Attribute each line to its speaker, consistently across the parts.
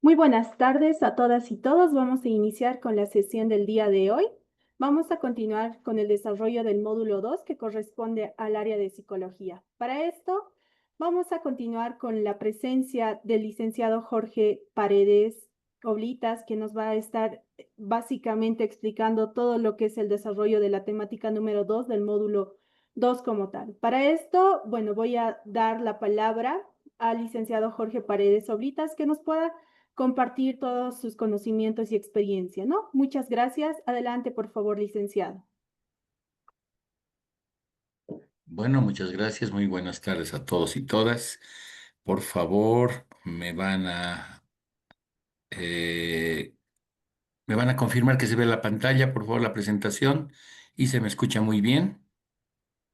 Speaker 1: Muy buenas tardes a todas y todos. Vamos a iniciar con la sesión del día de hoy. Vamos a continuar con el desarrollo del módulo 2 que corresponde al área de psicología. Para esto, vamos a continuar con la presencia del licenciado Jorge Paredes Oblitas, que nos va a estar básicamente explicando todo lo que es el desarrollo de la temática número 2 del módulo 2 como tal. Para esto, bueno, voy a dar la palabra al licenciado Jorge Paredes Oblitas que nos pueda compartir todos sus conocimientos y experiencia, ¿no? Muchas gracias. Adelante, por favor, licenciado.
Speaker 2: Bueno, muchas gracias. Muy buenas tardes a todos y todas. Por favor, eh, me van a confirmar que se ve la pantalla, por favor, la presentación y se me escucha muy bien.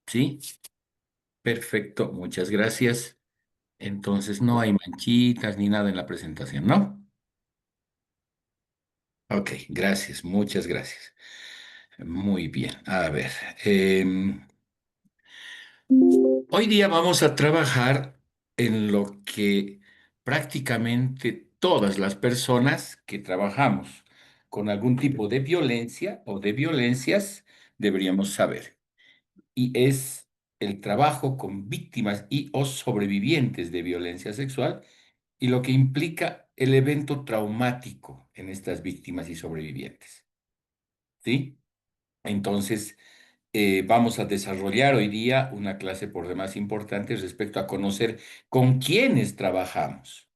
Speaker 2: ¿Sí? Perfecto, muchas gracias. Entonces, no hay manchitas ni nada en la presentación, ¿no? Ok, gracias, muchas gracias. Muy bien, a ver. em, Hoy día vamos a trabajar en lo que prácticamente todas las personas que trabajamos con algún tipo de violencia o de violencias deberíamos saber. Y es el trabajo con víctimas y o sobrevivientes de violencia sexual y lo que implica el evento traumático en estas víctimas y sobrevivientes. ¿Sí? Entonces, vamos a desarrollar hoy día una clase por demás importante respecto a conocer con quiénes trabajamos,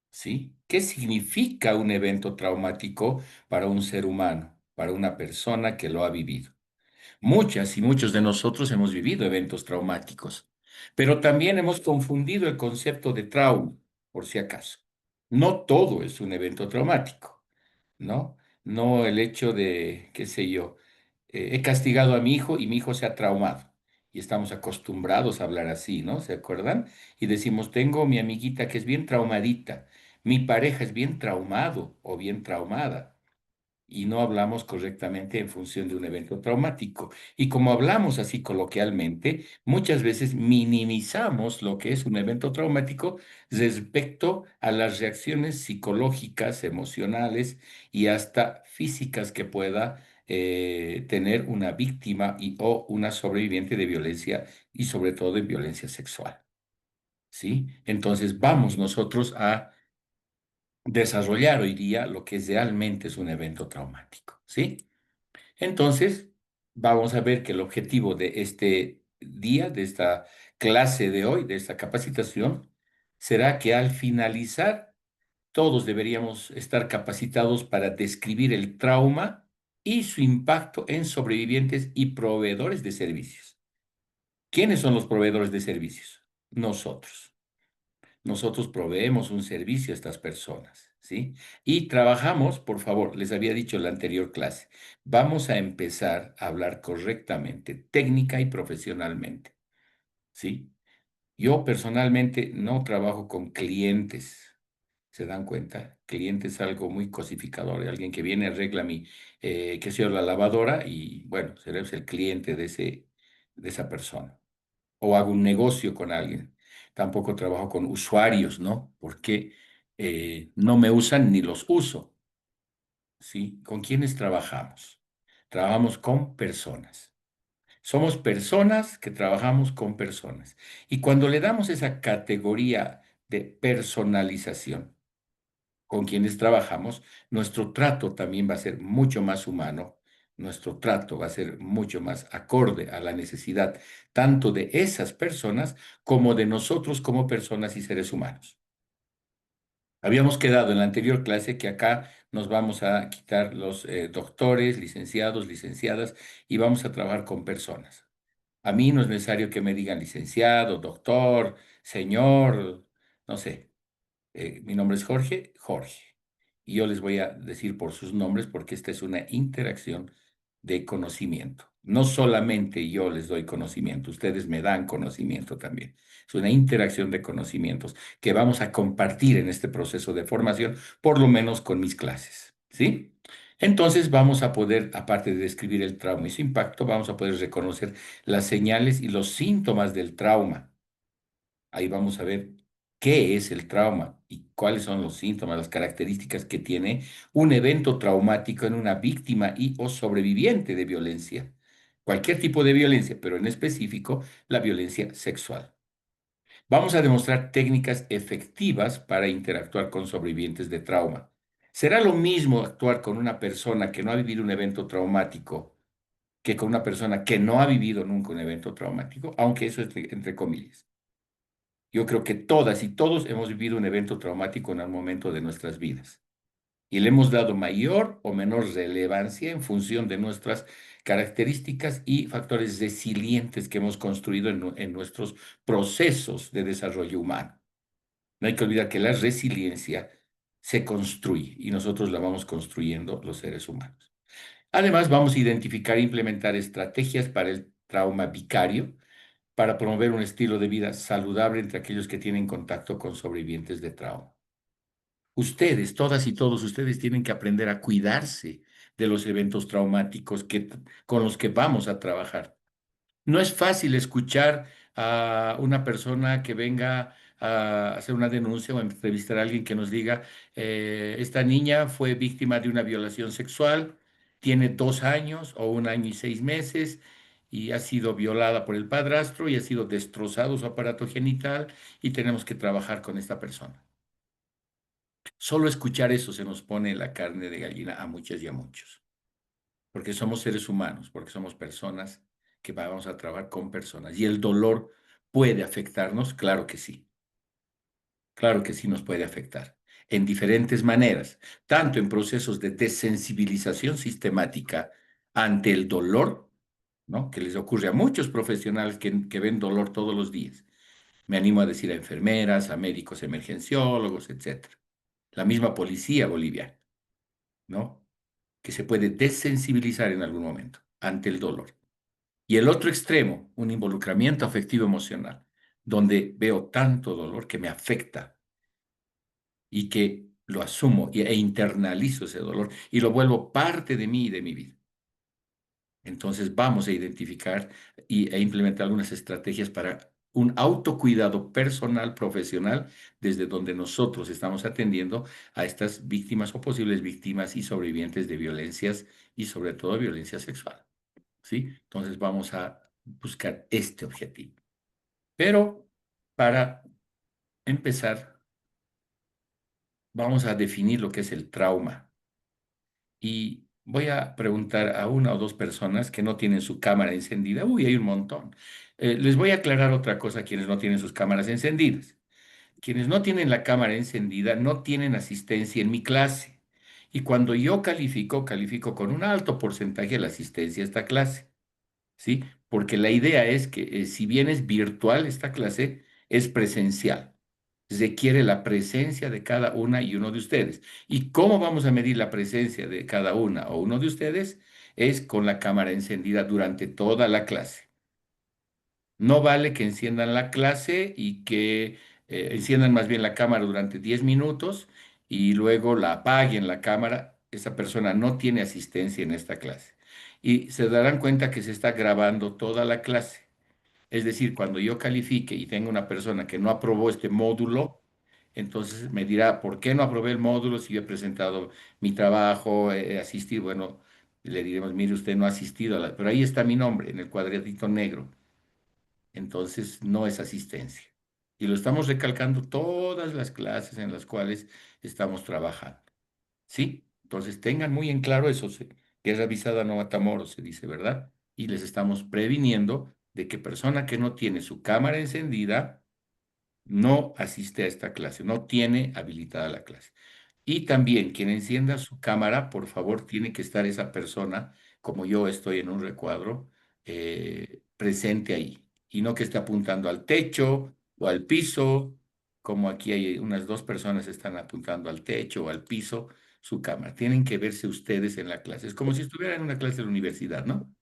Speaker 2: ¿sí? ¿Qué significa un evento traumático para un ser humano, para una persona que lo ha vivido? Muchas y muchos de nosotros hemos vivido eventos traumáticos, pero también hemos confundido el concepto de trauma, por si acaso. No todo es un evento traumático. ¿No? No el hecho de, qué sé yo, he castigado a mi hijo y mi hijo se ha traumado. Y estamos acostumbrados a hablar así, ¿no? ¿Se acuerdan? Y decimos, tengo mi amiguita que es bien traumadita, mi pareja es bien traumado o bien traumada y no hablamos correctamente en función de un evento traumático. Y como hablamos así coloquialmente, muchas veces minimizamos lo que es un evento traumático respecto a las reacciones psicológicas, emocionales y hasta físicas que pueda tener una víctima y o una sobreviviente de violencia y sobre todo de violencia sexual. ¿Sí? Entonces vamos nosotros a desarrollar hoy día lo que realmente es un evento traumático, ¿sí? Entonces, vamos a ver que el objetivo de este día, de esta clase de hoy, de esta capacitación, será que al finalizar, todos deberíamos estar capacitados para describir el trauma y su impacto en sobrevivientes y proveedores de servicios. ¿Quiénes son los proveedores de servicios? Nosotros. Nosotros proveemos un servicio a estas personas, ¿sí? Y trabajamos, por favor, les había dicho en la anterior clase, vamos a empezar a hablar correctamente, técnica y profesionalmente, ¿sí? Yo personalmente no trabajo con clientes, ¿se dan cuenta? Cliente es algo muy cosificador, alguien que viene, arregla mi, qué sé yo, la lavadora y, bueno, serás el cliente de esa persona o hago un negocio con alguien. Tampoco trabajo con usuarios, ¿no? Porque no me usan ni los uso, ¿sí? ¿Con quiénes trabajamos? Trabajamos con personas. Somos personas que trabajamos con personas. Y cuando le damos esa categoría de personalización con quienes trabajamos, nuestro trato también va a ser mucho más humano, nuestro trato va a ser mucho más acorde a la necesidad tanto de esas personas como de nosotros como personas y seres humanos. Habíamos quedado en la anterior clase que acá nos vamos a quitar los doctores, licenciados, licenciadas y vamos a trabajar con personas. A mí no es necesario que me digan licenciado, doctor, señor, no sé. Mi nombre es Jorge, Jorge. Y yo les voy a decir por sus nombres porque esta es una interacción de conocimiento. No solamente yo les doy conocimiento, ustedes me dan conocimiento también. Es una interacción de conocimientos que vamos a compartir en este proceso de formación, por lo menos con mis clases, ¿sí? Entonces vamos a poder, aparte de describir el trauma y su impacto, vamos a poder reconocer las señales y los síntomas del trauma. Ahí vamos a ver qué es el trauma, y cuáles son los síntomas, las características que tiene un evento traumático en una víctima y o sobreviviente de violencia. Cualquier tipo de violencia, pero en específico la violencia sexual. Vamos a demostrar técnicas efectivas para interactuar con sobrevivientes de trauma. ¿Será lo mismo actuar con una persona que no ha vivido un evento traumático que con una persona que no ha vivido nunca un evento traumático? Aunque eso es entre comillas. Yo creo que todas y todos hemos vivido un evento traumático en algún momento de nuestras vidas y le hemos dado mayor o menor relevancia en función de nuestras características y factores resilientes que hemos construido en nuestros procesos de desarrollo humano. No hay que olvidar que la resiliencia se construye y nosotros la vamos construyendo los seres humanos. Además, vamos a identificar e implementar estrategias para el trauma vicario, para promover un estilo de vida saludable entre aquellos que tienen contacto con sobrevivientes de trauma. Ustedes, todas y todos ustedes tienen que aprender a cuidarse de los eventos traumáticos con los que vamos a trabajar. No es fácil escuchar a una persona que venga a hacer una denuncia o a entrevistar a alguien que nos diga, esta niña fue víctima de una violación sexual, tiene 2 años o 1 año y 6 meses y ha sido violada por el padrastro y ha sido destrozado su aparato genital y tenemos que trabajar con esta persona. Solo escuchar eso se nos pone la carne de gallina a muchas y a muchos, porque somos seres humanos, porque somos personas que vamos a trabajar con personas. Y el dolor puede afectarnos, claro que sí nos puede afectar, en diferentes maneras, tanto en procesos de desensibilización sistemática ante el dolor, ¿no? Que les ocurre a muchos profesionales que ven dolor todos los días. Me animo a decir a enfermeras, a médicos emergenciólogos, etcétera. La misma policía boliviana, ¿no? Que se puede desensibilizar en algún momento ante el dolor. Y el otro extremo, un involucramiento afectivo emocional, donde veo tanto dolor que me afecta y que lo asumo e internalizo ese dolor y lo vuelvo parte de mí y de mi vida. Entonces vamos a identificar e implementar algunas estrategias para un autocuidado personal, profesional, desde donde nosotros estamos atendiendo a estas víctimas o posibles víctimas y sobrevivientes de violencias y sobre todo violencia sexual. ¿Sí? Entonces vamos a buscar este objetivo. Pero para empezar, vamos a definir lo que es el trauma. Y voy a preguntar a una o dos personas que no tienen su cámara encendida. Uy, hay un montón. Les voy a aclarar otra cosa a quienes no tienen sus cámaras encendidas. Quienes no tienen la cámara encendida no tienen asistencia en mi clase. Y cuando yo califico, califico con un alto porcentaje de la asistencia a esta clase. ¿Sí? Porque la idea es que si bien es virtual esta clase, es presencial. Requiere la presencia de cada una y uno de ustedes. ¿Y cómo vamos a medir la presencia de cada una o uno de ustedes? Es con la cámara encendida durante toda la clase. No vale que enciendan la clase y que enciendan más bien la cámara durante 10 minutos y luego la apaguen la cámara. Esa persona no tiene asistencia en esta clase. Y se darán cuenta que se está grabando toda la clase. Es decir, cuando yo califique y tenga una persona que no aprobó este módulo, entonces me dirá, ¿por qué no aprobé el módulo si yo he presentado mi trabajo, he asistido? Bueno, le diremos, mire, usted no ha asistido a la... Pero ahí está mi nombre en el cuadradito negro. Entonces no es asistencia. Y lo estamos recalcando todas las clases en las cuales estamos trabajando. ¿Sí? Entonces tengan muy en claro eso. Guerra avisada no mata moros, se dice, ¿verdad? Y les estamos previniendo de que persona que no tiene su cámara encendida no asiste a esta clase, no tiene habilitada la clase. Y también quien encienda su cámara, por favor, tiene que estar esa persona, como yo estoy en un recuadro, presente ahí. Y no que esté apuntando al techo o al piso, como aquí hay unas dos personas están apuntando al techo o al piso, su cámara. Tienen que verse ustedes en la clase. Es como si estuvieran en una clase de la universidad, ¿no?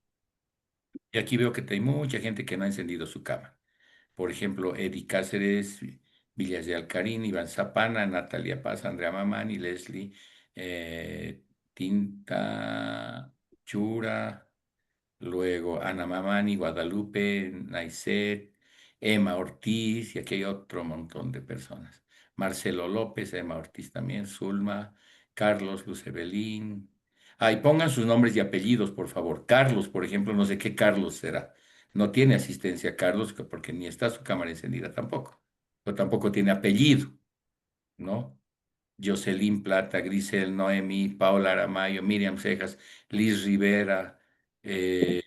Speaker 2: Y aquí veo que hay mucha gente que no ha encendido su cámara. Por ejemplo, Eddie Cáceres, Villas de Alcarín, Iván Zapana, Natalia Paz, Andrea Mamani, Leslie, Tinta Chura, luego Ana Mamani, Guadalupe, Naiset, Emma Ortiz, y aquí hay otro montón de personas. Marcelo López, Emma Ortiz también, Zulma, Carlos, Lucevelín. Ah, y pongan sus nombres y apellidos, por favor. Carlos, por ejemplo, no sé qué Carlos será. No tiene asistencia Carlos porque ni está su cámara encendida tampoco. Pero tampoco tiene apellido, ¿no? Jocelyn Plata, Grisel, Noemí, Paula Aramayo, Miriam Cejas, Liz Rivera, eh,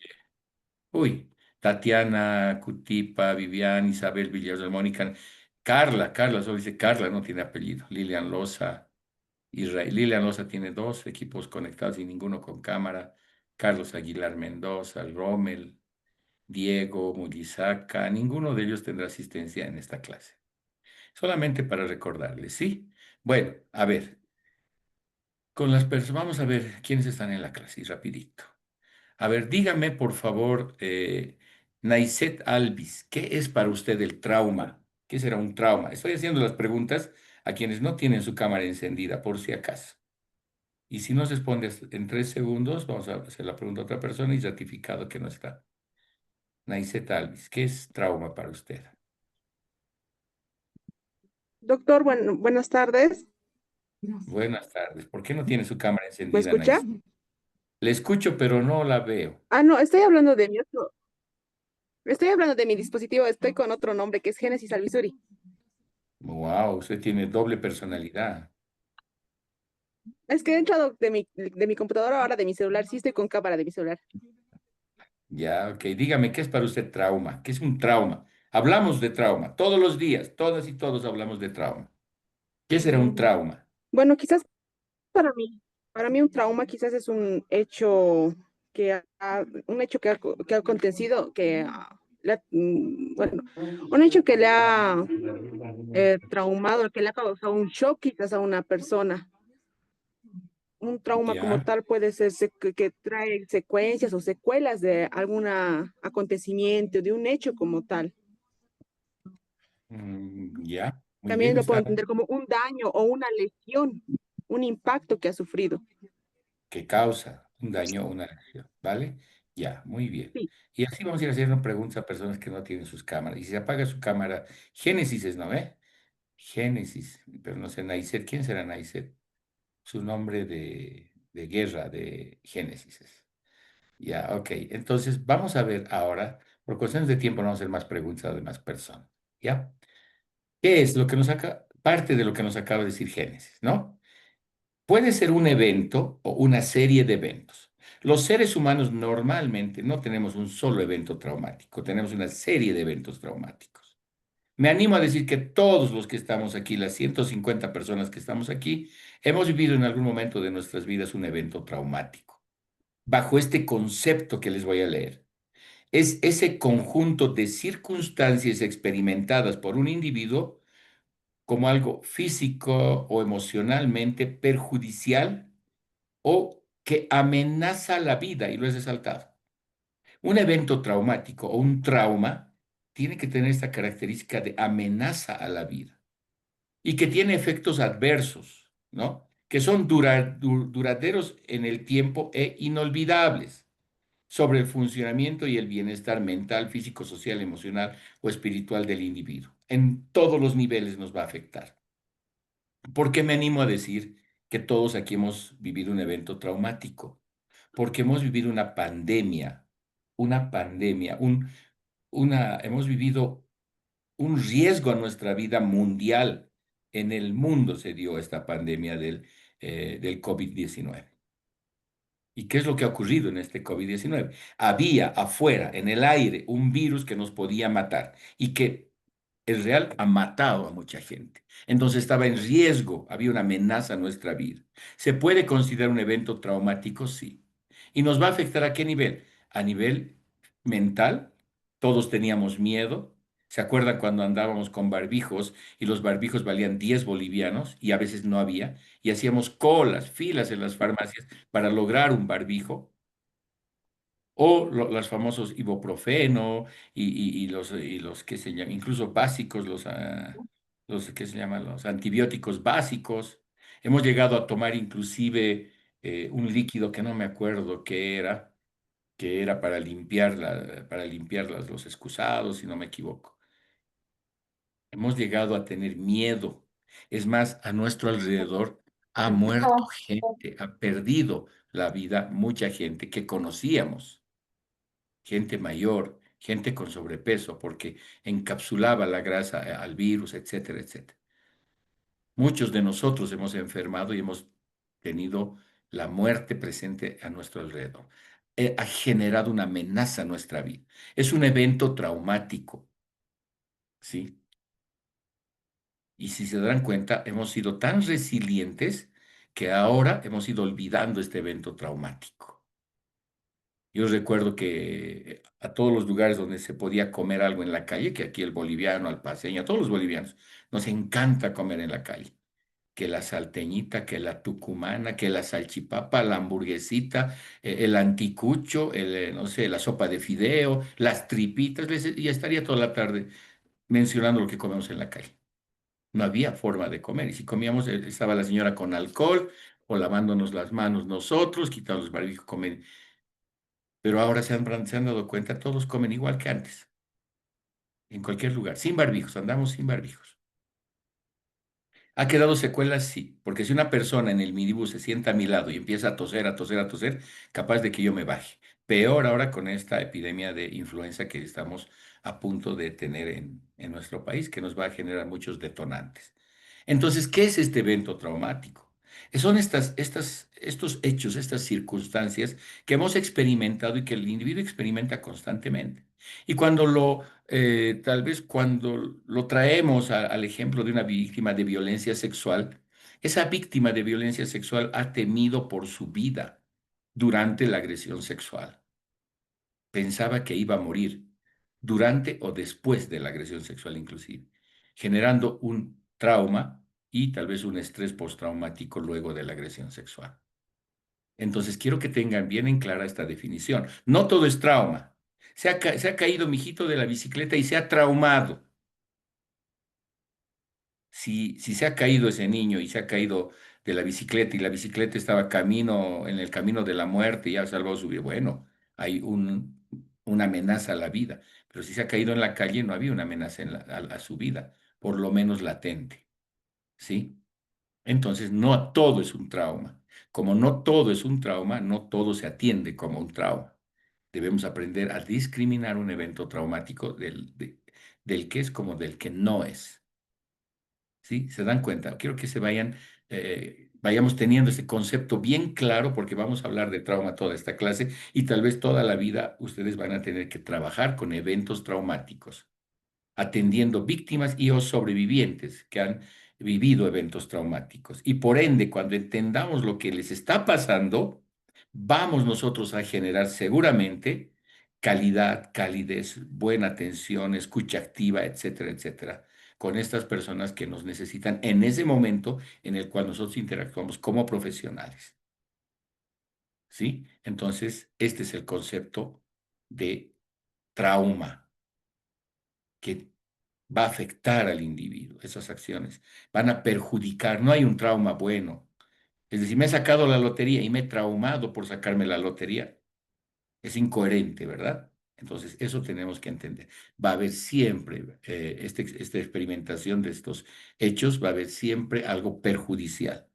Speaker 2: uy, Tatiana Cutipa, Vivian, Isabel Villarreal, Mónica, Carla, solo dice Carla, no tiene apellido, Lilian Loza, Israel, Lilian Loza tiene dos equipos conectados y ninguno con cámara, Carlos Aguilar Mendoza, Rommel, Diego, Mugisaca, ninguno de ellos tendrá asistencia en esta clase. Solamente para recordarles, ¿sí? Bueno, a ver. Con las personas, vamos a ver quiénes están en la clase, y rapidito. A ver, dígame, por favor, Naiset Alvis, ¿qué es para usted el trauma? ¿Qué será un trauma? Estoy haciendo las preguntas a quienes no tienen su cámara encendida, por si acaso. Y si no se responde en 3 segundos, vamos a hacer la pregunta a otra persona y ratificado que no está. Naiset Alvis, ¿qué es trauma para usted?
Speaker 3: Doctor, bueno, buenas tardes.
Speaker 2: Buenas tardes. ¿Por qué no tiene su cámara
Speaker 3: ¿Me
Speaker 2: encendida,
Speaker 3: escucha?
Speaker 2: Naiset? Le escucho, pero no la veo.
Speaker 3: No, estoy hablando de mi dispositivo, estoy con otro nombre que es Génesis Alvisuri.
Speaker 2: Wow, usted tiene doble personalidad.
Speaker 3: Es que he entrado de mi computadora ahora de mi celular, sí estoy con cámara de mi celular.
Speaker 2: Ya, ok. Dígame, ¿qué es para usted trauma? ¿Qué es un trauma? Hablamos de trauma todos los días, todas y todos hablamos de trauma. ¿Qué será un trauma?
Speaker 3: Bueno, quizás para mí un trauma quizás es un hecho que ha acontecido, bueno, un hecho que le ha traumado, que le ha causado un shock quizás a una persona. Un trauma como
Speaker 2: Ya,
Speaker 3: tal puede ser que trae secuencias o secuelas de algún acontecimiento, de un hecho como tal.
Speaker 2: ya, muy
Speaker 3: También
Speaker 2: bien,
Speaker 3: lo puedo
Speaker 2: está.
Speaker 3: entender como un daño o una lesión, un impacto que ha sufrido.
Speaker 2: Que causa un daño o una lesión, ¿vale? Ya, muy bien.
Speaker 3: Sí,
Speaker 2: Y así vamos a ir haciendo preguntas a personas que no tienen sus cámaras. Y si se apaga su cámara, Génesis es, ¿no? Génesis, pero no sé, Naiset, ¿quién será Naiset? Su nombre de guerra de Génesis es. Ya, ok. Entonces, vamos a ver ahora, por cuestiones de tiempo, no vamos a hacer más preguntas a demás personas. ¿Ya? ¿Qué es lo que parte de lo que nos acaba de decir Génesis, ¿no? Puede ser un evento o una serie de eventos. Los seres humanos normalmente no tenemos un solo evento traumático, tenemos una serie de eventos traumáticos. Me animo a decir que todos los que estamos aquí, las 150 personas que estamos aquí, hemos vivido en algún momento de nuestras vidas un evento traumático. Bajo este concepto que les voy a leer. Es ese conjunto de circunstancias experimentadas por un individuo como algo físico o emocionalmente perjudicial o que amenaza la vida, y lo he resaltado. Un evento traumático o un trauma tiene que tener esta característica de amenaza a la vida y que tiene efectos adversos, ¿no? Que son duraderos en el tiempo e inolvidables sobre el funcionamiento y el bienestar mental, físico, social, emocional o espiritual del individuo. En todos los niveles nos va a afectar. ¿Por qué me animo a decir que todos aquí hemos vivido un evento traumático? Porque hemos vivido una pandemia, hemos vivido un riesgo a nuestra vida mundial. En el mundo se dio esta pandemia del COVID-19. ¿Y qué es lo que ha ocurrido en este COVID-19? Había afuera, en el aire, un virus que nos podía matar y que el real ha matado a mucha gente. Entonces estaba en riesgo, había una amenaza a nuestra vida. ¿Se puede considerar un evento traumático? Sí. ¿Y nos va a afectar a qué nivel? A nivel mental, todos teníamos miedo. ¿Se acuerdan cuando andábamos con barbijos y los barbijos valían 10 bolivianos y a veces no había? Y hacíamos colas, filas en las farmacias para lograr un barbijo. O los famosos ibuprofeno y los que se llaman, incluso básicos, los que se llaman los antibióticos básicos. Hemos llegado a tomar inclusive un líquido que no me acuerdo qué era, que era para limpiar los excusados, si no me equivoco. Hemos llegado a tener miedo. Es más, a nuestro alrededor ha muerto gente, ha perdido la vida mucha gente que conocíamos, gente mayor, gente con sobrepeso, porque encapsulaba la grasa al virus, etcétera, etcétera. Muchos de nosotros hemos enfermado y hemos tenido la muerte presente a nuestro alrededor. Ha generado una amenaza a nuestra vida. Es un evento traumático, ¿sí? Y si se dan cuenta, hemos sido tan resilientes que ahora hemos ido olvidando este evento traumático. Yo recuerdo que a todos los lugares donde se podía comer algo en la calle, que aquí el boliviano, al paceño, a todos los bolivianos, nos encanta comer en la calle. Que la salteñita, que la tucumana, que la salchipapa, la hamburguesita, el anticucho, no sé, la sopa de fideo, las tripitas, y estaría toda la tarde mencionando lo que comemos en la calle. No había forma de comer. Y si comíamos, estaba la señora con alcohol o lavándonos las manos nosotros, quitando los barbijos, comer. Pero ahora se han dado cuenta, todos comen igual que antes, en cualquier lugar, sin barbijos, andamos sin barbijos. ¿Ha quedado secuelas? Sí, porque si una persona en el minibús se sienta a mi lado y empieza a toser, a toser, a toser, capaz de que yo me baje. Peor ahora con esta epidemia de influenza que estamos a punto de tener en nuestro país, que nos va a generar muchos detonantes. Entonces, ¿qué es este evento traumático? Son estos hechos, estas circunstancias que hemos experimentado y que el individuo experimenta constantemente. Y tal vez cuando lo traemos al ejemplo de una víctima de violencia sexual, esa víctima de violencia sexual ha temido por su vida durante la agresión sexual. Pensaba que iba a morir durante o después de la agresión sexual inclusive, generando un trauma y tal vez un estrés postraumático luego de la agresión sexual. Entonces, quiero que tengan bien en clara esta definición. No todo es trauma. Se ha caído mi hijito de la bicicleta y se ha traumado. Si se ha caído ese niño y se ha caído de la bicicleta y la bicicleta estaba en el camino de la muerte y ha salvado su vida, bueno, hay una amenaza a la vida. Pero si se ha caído en la calle, no había una amenaza a su vida, por lo menos latente. ¿Sí? Entonces, no todo es un trauma. Como no todo es un trauma, no todo se atiende como un trauma. Debemos aprender a discriminar un evento traumático del que es como del que no es. ¿Sí? ¿Se dan cuenta? Quiero que vayamos teniendo ese concepto bien claro porque vamos a hablar de trauma toda esta clase y tal vez toda la vida ustedes van a tener que trabajar con eventos traumáticos atendiendo víctimas y o sobrevivientes que han vivido eventos traumáticos. Y por ende, cuando entendamos lo que les está pasando, vamos nosotros a generar seguramente calidad, calidez, buena atención, escucha activa, etcétera, etcétera, con estas personas que nos necesitan en ese momento en el cual nosotros interactuamos como profesionales. ¿Sí? Entonces, este es el concepto de trauma que va a afectar al individuo, esas acciones van a perjudicar, no hay un trauma bueno. Es decir, me he sacado la lotería y me he traumado por sacarme la lotería. Es incoherente, ¿verdad? Entonces, eso tenemos que entender. Va a haber siempre, esta experimentación de estos hechos, va a haber siempre algo perjudicial,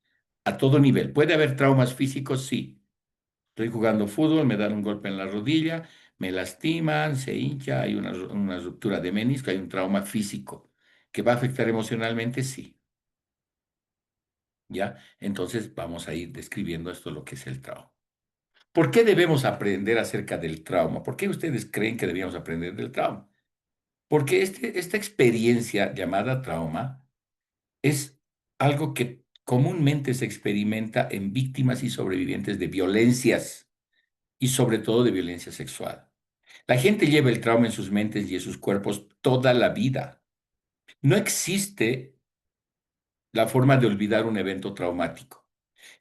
Speaker 2: a todo nivel. ¿Puede haber traumas físicos? Sí. Estoy jugando fútbol, me dan un golpe en la rodilla, me lastiman, se hincha, hay una ruptura de menisco, hay un trauma físico que va a afectar emocionalmente, sí. ¿Ya? Entonces vamos a ir describiendo esto, lo que es el trauma. ¿Por qué debemos aprender acerca del trauma? ¿Por qué ustedes creen que debíamos aprender del trauma? Porque esta experiencia llamada trauma es algo que comúnmente se experimenta en víctimas y sobrevivientes de violencias y sobre todo de violencia sexual. La gente lleva el trauma en sus mentes y en sus cuerpos toda la vida. No existe la forma de olvidar un evento traumático.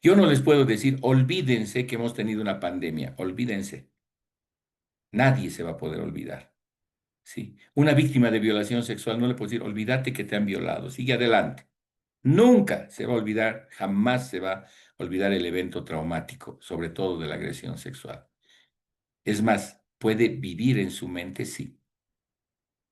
Speaker 2: Yo no les puedo decir, olvídense que hemos tenido una pandemia, olvídense. Nadie se va a poder olvidar. ¿Sí? Una víctima de violación sexual no le puedo decir, olvídate que te han violado, sigue adelante. Nunca se va a olvidar, jamás se va a olvidar el evento traumático, sobre todo de la agresión sexual. Es más, puede vivir en su mente, sí,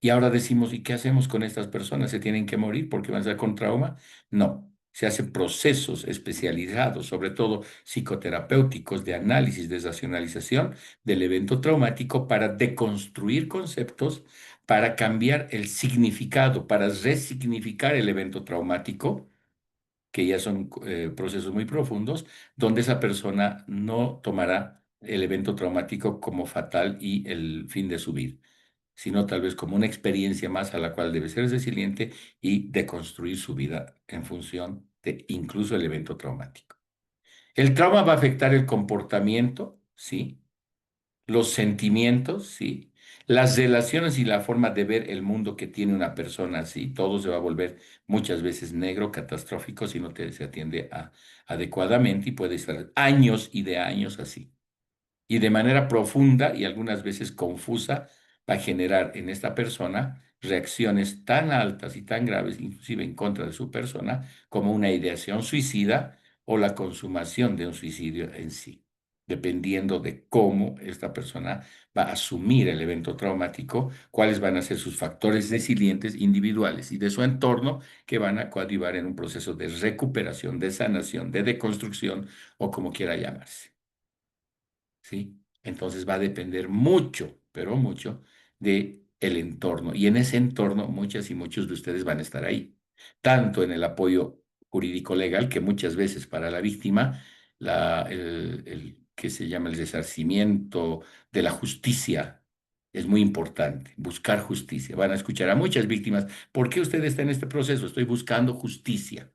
Speaker 2: Y ahora decimos, ¿y qué hacemos con estas personas? ¿Se tienen que morir porque van a estar con trauma? No. Se hacen procesos especializados, sobre todo psicoterapéuticos, de análisis, de racionalización del evento traumático para deconstruir conceptos, para cambiar el significado, para resignificar el evento traumático, que ya son procesos muy profundos, donde esa persona no tomará el evento traumático como fatal y el fin de su vida, sino tal vez como una experiencia más a la cual debe ser resiliente y deconstruir su vida en función de incluso el evento traumático. El trauma va a afectar el comportamiento, sí, los sentimientos, sí, las relaciones y la forma de ver el mundo que tiene una persona así. Todo se va a volver muchas veces negro, catastrófico, si no se atiende adecuadamente y puede estar años y de años así. Y de manera profunda y algunas veces confusa va a generar en esta persona reacciones tan altas y tan graves, inclusive en contra de su persona, como una ideación suicida o la consumación de un suicidio en sí, dependiendo de cómo esta persona va a asumir el evento traumático, cuáles van a ser sus factores resilientes individuales y de su entorno que van a coadyuvar en un proceso de recuperación, de sanación, de deconstrucción o como quiera llamarse. ¿Sí? Entonces va a depender mucho, pero mucho, de el entorno. Y en ese entorno, muchas y muchos de ustedes van a estar ahí, tanto en el apoyo jurídico legal, que muchas veces para la víctima, que se llama el resarcimiento de la justicia, es muy importante, buscar justicia. Van a escuchar a muchas víctimas, ¿por qué usted está en este proceso? Estoy buscando justicia.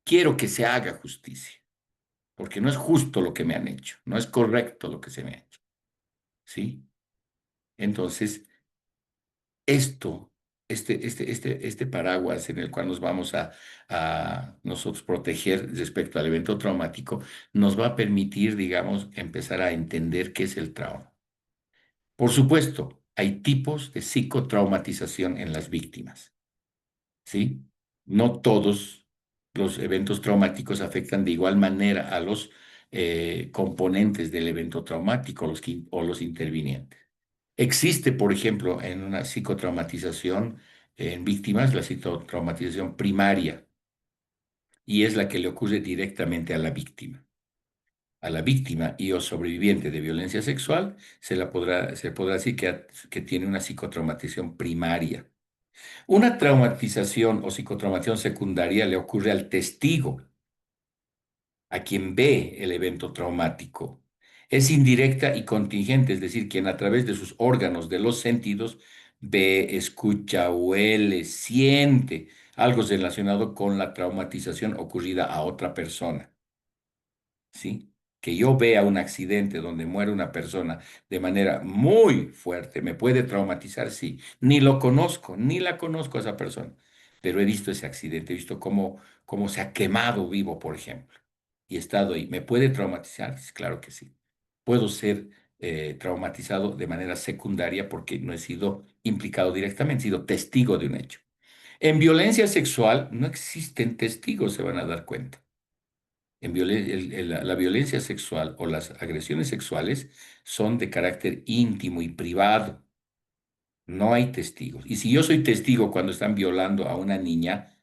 Speaker 2: Quiero que se haga justicia porque no es justo lo que me han hecho, no es correcto lo que se me ha hecho, ¿sí? Entonces, esto, este paraguas en el cual nos vamos a nosotros proteger respecto al evento traumático, nos va a permitir, digamos, empezar a entender qué es el trauma. Por supuesto, hay tipos de psicotraumatización en las víctimas, ¿sí? No todos los eventos traumáticos afectan de igual manera a los componentes del evento traumático o los intervinientes. Existe, por ejemplo, en una psicotraumatización en víctimas, la psicotraumatización primaria, y es la que le ocurre directamente a la víctima. A la víctima y o sobreviviente de violencia sexual se podrá decir que tiene una psicotraumatización primaria. Una traumatización o psicotraumatización secundaria le ocurre al testigo, a quien ve el evento traumático. Es indirecta y contingente, es decir, quien a través de sus órganos de los sentidos ve, escucha, huele, siente algo relacionado con la traumatización ocurrida a otra persona. ¿Sí? Que yo vea un accidente donde muere una persona de manera muy fuerte, me puede traumatizar, sí. Ni lo conozco, ni la conozco a esa persona, pero he visto ese accidente, he visto cómo se ha quemado vivo, por ejemplo, y he estado ahí. ¿Me puede traumatizar? Sí, claro que sí. Puedo ser traumatizado de manera secundaria porque no he sido implicado directamente, he sido testigo de un hecho. En violencia sexual no existen testigos, se van a dar cuenta. La violencia sexual o las agresiones sexuales son de carácter íntimo y privado. No hay testigos. Y si yo soy testigo cuando están violando a una niña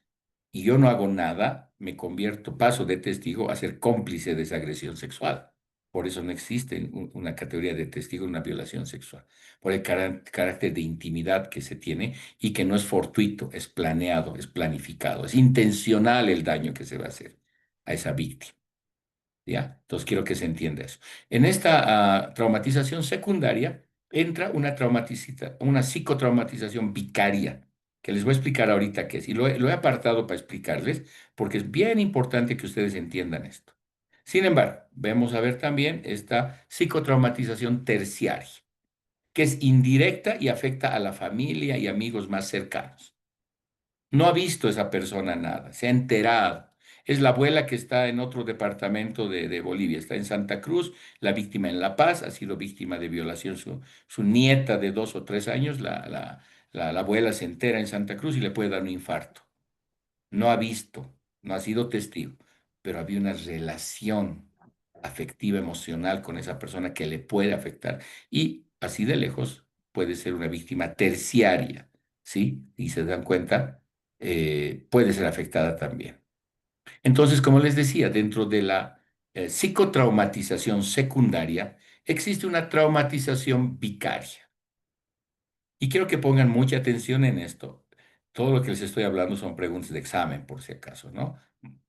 Speaker 2: y yo no hago nada, me convierto, paso de testigo a ser cómplice de esa agresión sexual. Por eso no existe una categoría de testigo en una violación sexual. Por el carácter de intimidad que se tiene y que no es fortuito, es planeado, es planificado, es intencional el daño que se va a hacer a esa víctima. ¿Ya? Entonces quiero que se entienda eso. En esta traumatización secundaria entra una psicotraumatización vicaria, que les voy a explicar ahorita qué es. Y lo he apartado para explicarles, porque es bien importante que ustedes entiendan esto. Sin embargo, vamos a ver también esta psicotraumatización terciaria, que es indirecta y afecta a la familia y amigos más cercanos. No ha visto esa persona nada, se ha enterado. Es la abuela que está en otro departamento de Bolivia, está en Santa Cruz, la víctima en La Paz, ha sido víctima de violación. Su nieta de 2 o 3 años, la abuela se entera en Santa Cruz y le puede dar un infarto. No ha visto, no ha sido testigo, pero había una relación afectiva, emocional con esa persona que le puede afectar y así de lejos puede ser una víctima terciaria ¿sí? Y se dan cuenta, puede ser afectada también. Entonces, como les decía, dentro de la psicotraumatización secundaria, existe una traumatización vicaria. Y quiero que pongan mucha atención en esto. Todo lo que les estoy hablando son preguntas de examen, por si acaso, ¿no?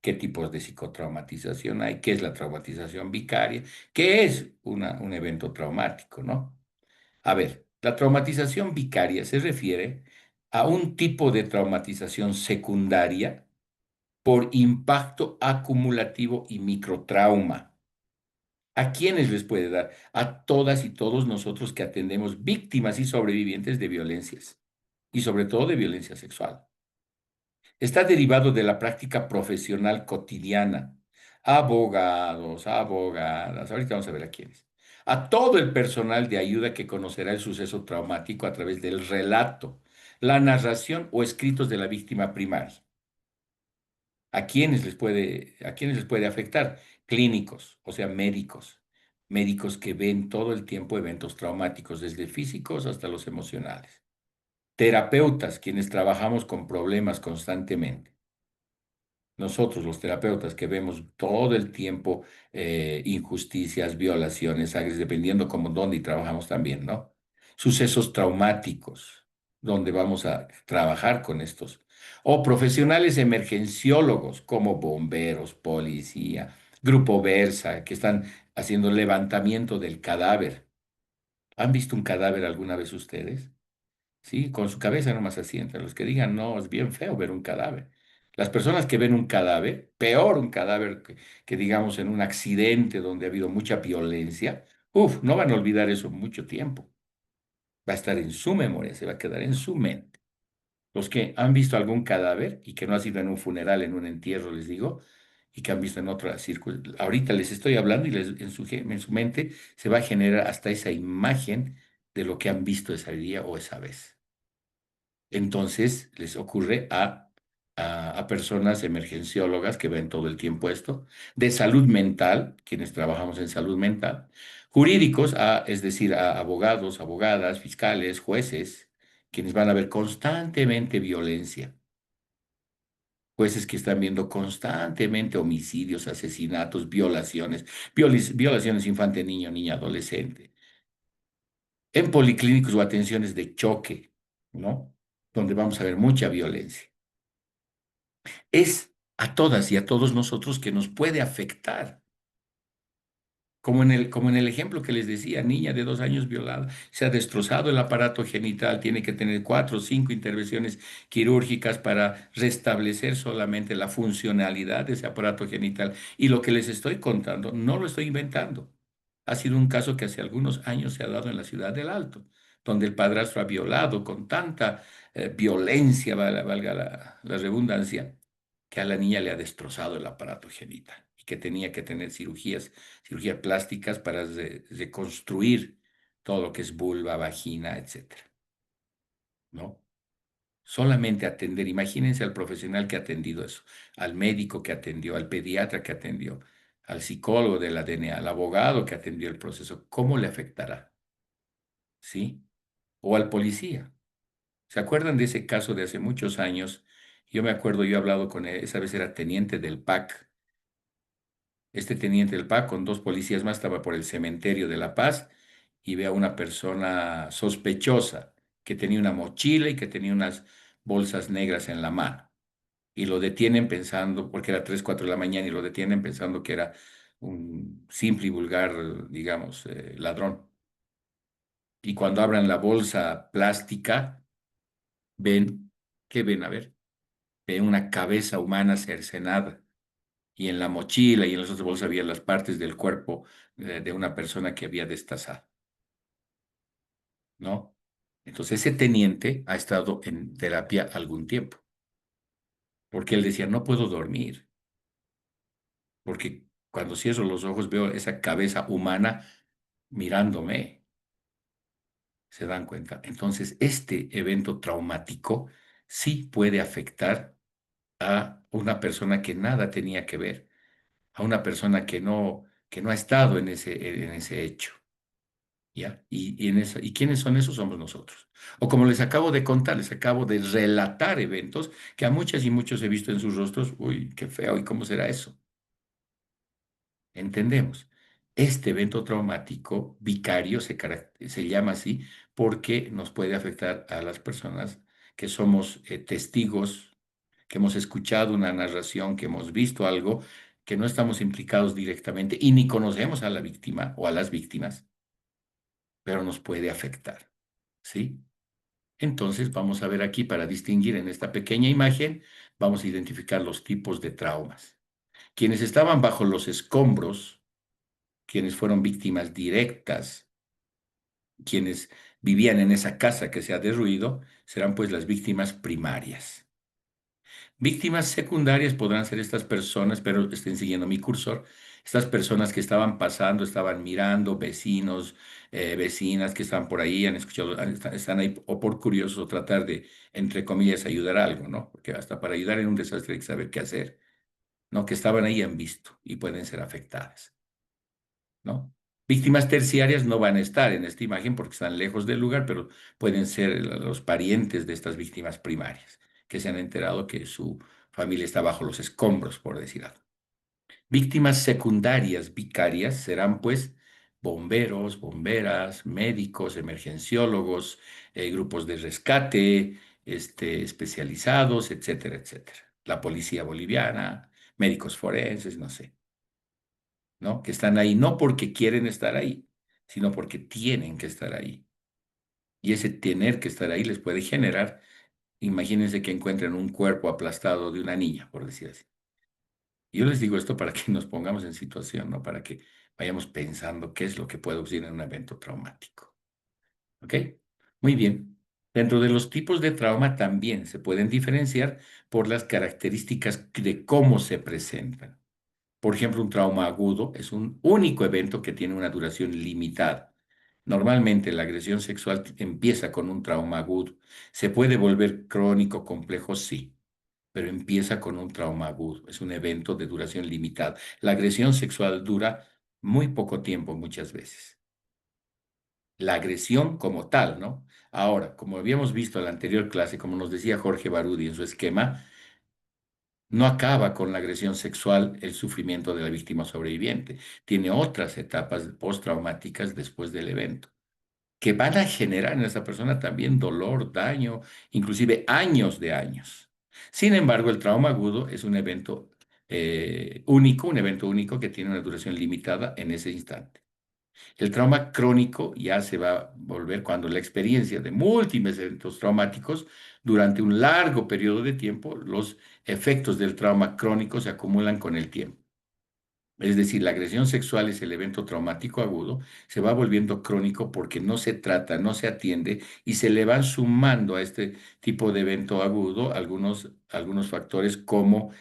Speaker 2: ¿Qué tipos de psicotraumatización hay? ¿Qué es la traumatización vicaria? ¿Qué es un evento traumático, ¿no? A ver, la traumatización vicaria se refiere a un tipo de traumatización secundaria por impacto acumulativo y microtrauma. ¿A quiénes les puede dar? A todas y todos nosotros que atendemos víctimas y sobrevivientes de violencias, y sobre todo de violencia sexual. Está derivado de la práctica profesional cotidiana. Abogados, abogadas, ahorita vamos a ver a quiénes. A todo el personal de ayuda que conocerá el suceso traumático a través del relato, la narración o escritos de la víctima primaria. ¿A quiénes les puede afectar? Clínicos, o sea, médicos. Médicos que ven todo el tiempo eventos traumáticos, desde físicos hasta los emocionales. Terapeutas, quienes trabajamos con problemas constantemente. Nosotros, los terapeutas, que vemos todo el tiempo injusticias, violaciones, dependiendo como dónde y trabajamos también, ¿no? Sucesos traumáticos, donde vamos a trabajar con estos. O profesionales emergenciólogos como bomberos, policía, Grupo Versa, que están haciendo levantamiento del cadáver. ¿Han visto un cadáver alguna vez ustedes? Sí, con su cabeza nomás asienta. Los que digan, no, es bien feo ver un cadáver. Las personas que ven un cadáver, peor un cadáver que digamos en un accidente donde ha habido mucha violencia, no van a olvidar eso mucho tiempo. Va a estar en su memoria, se va a quedar en su mente. Los que han visto algún cadáver y que no ha sido en un funeral, en un entierro, les digo, y que han visto en otra círculo, ahorita les estoy hablando y en su mente se va a generar hasta esa imagen de lo que han visto ese día o esa vez. Entonces les ocurre a personas emergenciólogas que ven todo el tiempo esto, de salud mental, quienes trabajamos en salud mental, jurídicos, es decir, a abogados, abogadas, fiscales, jueces, quienes van a ver constantemente violencia, jueces que están viendo constantemente homicidios, asesinatos, violaciones, violaciones infante, niño, niña, adolescente, en policlínicos o atenciones de choque, ¿no? Donde vamos a ver mucha violencia. Es a todas y a todos nosotros que nos puede afectar. Como en el ejemplo que les decía, niña de 2 años violada, se ha destrozado el aparato genital, tiene que tener 4 o 5 intervenciones quirúrgicas para restablecer solamente la funcionalidad de ese aparato genital. Y lo que les estoy contando, no lo estoy inventando. Ha sido un caso que hace algunos años se ha dado en la ciudad del Alto, donde el padrastro ha violado con tanta violencia, valga la redundancia, que a la niña le ha destrozado el aparato genital y que tenía que tener cirugías plásticas para reconstruir todo lo que es vulva, vagina, etcétera, ¿no? Solamente atender, imagínense al profesional que ha atendido eso, al médico que atendió, al pediatra que atendió, al psicólogo de la DNA, al abogado que atendió el proceso, ¿cómo le afectará? ¿Sí? O al policía. ¿Se acuerdan de ese caso de hace muchos años? Yo me acuerdo, yo he hablado con él, esa vez era teniente del PAC. Este teniente del PAC con 2 policías más estaba por el cementerio de La Paz y ve a una persona sospechosa que tenía una mochila y que tenía unas bolsas negras en la mano. Y lo detienen pensando, porque era 3, 4 de la mañana, y lo detienen pensando que era un simple y vulgar, digamos, ladrón. Y cuando abran la bolsa plástica, ven, ¿qué ven? A ver, ven una cabeza humana cercenada. Y en la mochila y en las otras bolsas había las partes del cuerpo de una persona que había destazado, ¿no? Entonces ese teniente ha estado en terapia algún tiempo, porque él decía, no puedo dormir, porque cuando cierro los ojos veo esa cabeza humana mirándome, ¿se dan cuenta? Entonces este evento traumático sí puede afectar a una persona que nada tenía que ver, a una persona que no ha estado en ese hecho. ¿ya? ¿Y quiénes son esos? Somos nosotros. O como les acabo de contar, les acabo de relatar eventos que a muchas y muchos he visto en sus rostros, uy, qué feo, ¿y cómo será eso? Entendemos. Este evento traumático vicario se llama así porque nos puede afectar a las personas que somos testigos, que hemos escuchado una narración, que hemos visto algo, que no estamos implicados directamente y ni conocemos a la víctima o a las víctimas, pero nos puede afectar, ¿sí? Entonces vamos a ver aquí para distinguir en esta pequeña imagen, vamos a identificar los tipos de traumas. Quienes estaban bajo los escombros, quienes fueron víctimas directas, quienes vivían en esa casa que se ha derruido, serán pues las víctimas primarias. Víctimas secundarias podrán ser estas personas, pero estén siguiendo mi cursor, estas personas que estaban pasando, estaban mirando, vecinos, vecinas que están por ahí, han escuchado, están ahí o por curiosos o tratar de, entre comillas, ayudar a algo, ¿no? Porque hasta para ayudar en un desastre hay que saber qué hacer, ¿no? Que estaban ahí y han visto y pueden ser afectadas, ¿no? Víctimas terciarias no van a estar en esta imagen porque están lejos del lugar, pero pueden ser los parientes de estas víctimas primarias que se han enterado que su familia está bajo los escombros, por decir algo. Víctimas secundarias, vicarias, serán pues bomberos, bomberas, médicos, emergenciólogos, grupos de rescate, especializados, etcétera, etcétera. La policía boliviana, médicos forenses, no sé. ¿No? Que están ahí no porque quieren estar ahí, sino porque tienen que estar ahí. Y ese tener que estar ahí les puede generar, imagínense que encuentren un cuerpo aplastado de una niña, por decir así. Y yo les digo esto para que nos pongamos en situación, ¿no? Para que vayamos pensando qué es lo que puede ocurrir en un evento traumático. ¿Ok? Muy bien. Dentro de los tipos de trauma también se pueden diferenciar por las características de cómo se presentan. Por ejemplo, un trauma agudo es un único evento que tiene una duración limitada. Normalmente la agresión sexual empieza con un trauma agudo. ¿Se puede volver crónico, complejo? Sí, pero empieza con un trauma agudo. Es un evento de duración limitada. La agresión sexual dura muy poco tiempo muchas veces. La agresión como tal, ¿no? Ahora, como habíamos visto en la anterior clase, como nos decía Jorge Barudi en su esquema, no acaba con la agresión sexual el sufrimiento de la víctima sobreviviente. Tiene otras etapas postraumáticas después del evento, que van a generar en esa persona también dolor, daño, inclusive años de años. Sin embargo, el trauma agudo es un evento único, un evento único que tiene una duración limitada en ese instante. El trauma crónico ya se va a volver cuando la experiencia de múltiples eventos traumáticos durante un largo periodo de tiempo, los efectos del trauma crónico se acumulan con el tiempo. Es decir, la agresión sexual es el evento traumático agudo, se va volviendo crónico porque no se trata, no se atiende y se le van sumando a este tipo de evento agudo algunos factores como,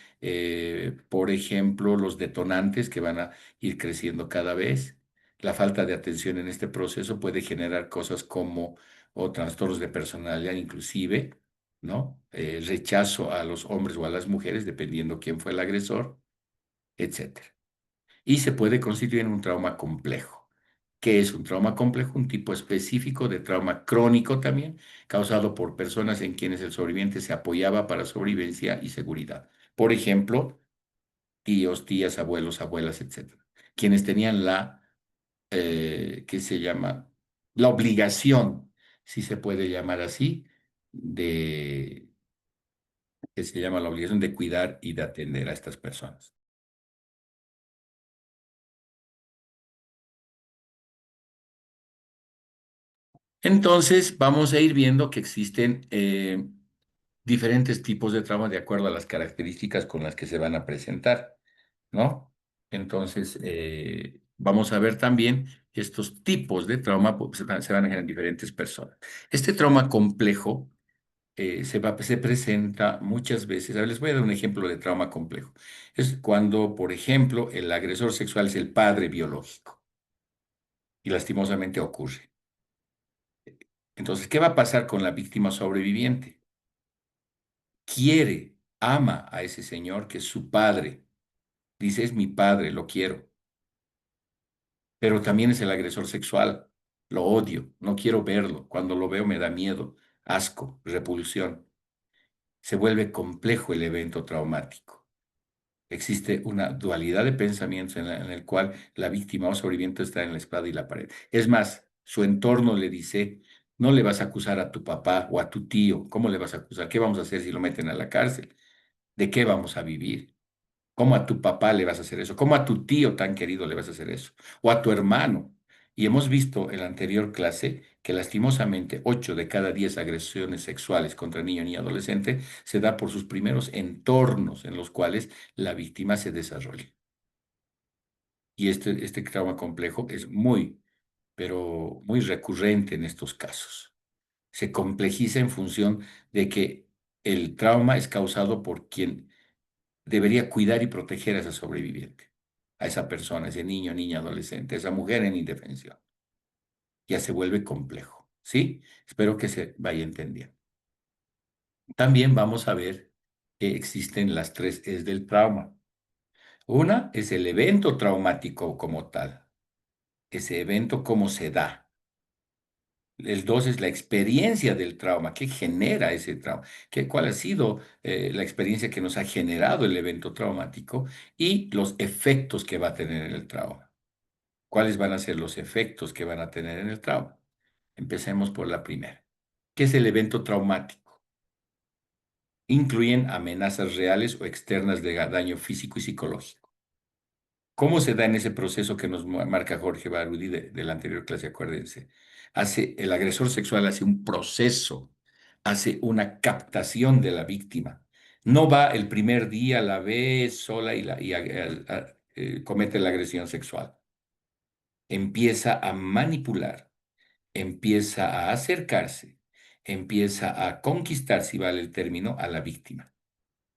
Speaker 2: por ejemplo, los detonantes que van a ir creciendo cada vez. La falta de atención en este proceso puede generar cosas como o trastornos de personalidad inclusive, ¿no? Rechazo a los hombres o a las mujeres, dependiendo quién fue el agresor, etcétera. Y se puede constituir en un trauma complejo. ¿Qué es un trauma complejo? Un tipo específico de trauma crónico también, causado por personas en quienes el sobreviviente se apoyaba para sobrevivencia y seguridad. Por ejemplo, tíos, tías, abuelos, abuelas, etcétera. Quienes tenían ¿qué se llama? La obligación, si se puede llamar así, que se llama la obligación de cuidar y de atender a estas personas. Entonces, vamos a ir viendo que existen diferentes tipos de trauma de acuerdo a las características con las que se van a presentar, ¿no? Entonces, vamos a ver también que estos tipos de trauma pues, se van a generar en diferentes personas. Este trauma complejo se presenta muchas veces. A ver, les voy a dar un ejemplo de trauma complejo. Es cuando, por ejemplo, el agresor sexual es el padre biológico y lastimosamente ocurre. Entonces, ¿qué va a pasar con la víctima sobreviviente? Quiere, ama a ese señor que es su padre. Dice, es mi padre, lo quiero. Pero también es el agresor sexual. lo odio, no quiero verlo, cuando lo veo me da miedo, asco, repulsión. Se vuelve complejo el evento traumático. Existe una dualidad de pensamientos en el cual la víctima o sobreviviente está en la espada y la pared. Es más, su entorno le dice, no le vas a acusar a tu papá o a tu tío, ¿cómo le vas a acusar? ¿Qué vamos a hacer si lo meten a la cárcel? ¿De qué vamos a vivir? ¿Cómo a tu papá le vas a hacer eso? ¿Cómo a tu tío tan querido le vas a hacer eso? O a tu hermano. Y hemos visto en la anterior clase que lastimosamente 8 de cada 10 agresiones sexuales contra niño, niña, adolescente se da por sus primeros entornos en los cuales la víctima se desarrolla. Y este trauma complejo es muy, pero muy recurrente en estos casos. Se complejiza en función de que el trauma es causado por quien debería cuidar y proteger a esa sobreviviente, a esa persona, ese niño, niña, adolescente, esa mujer en indefensión. Ya se vuelve complejo, ¿sí? Espero que se vaya entendiendo. También vamos a ver que existen las tres Es del trauma. Una es el evento traumático como tal, ese evento cómo se da. El dos es la experiencia del trauma, qué genera ese trauma, cuál ha sido la experiencia que nos ha generado el evento traumático y los efectos que va a tener en el trauma. ¿Cuáles van a ser los efectos que van a tener en el trauma? Empecemos por la primera. ¿Qué es el evento traumático? Incluyen amenazas reales o externas de daño físico y psicológico. ¿Cómo se da en ese proceso que nos marca Jorge Barudi de la anterior clase? Acuérdense. El agresor sexual hace un proceso, hace una captación de la víctima. No va el primer día, la ve sola y comete la agresión sexual. Empieza a manipular, empieza a acercarse, empieza a conquistar, si vale el término, a la víctima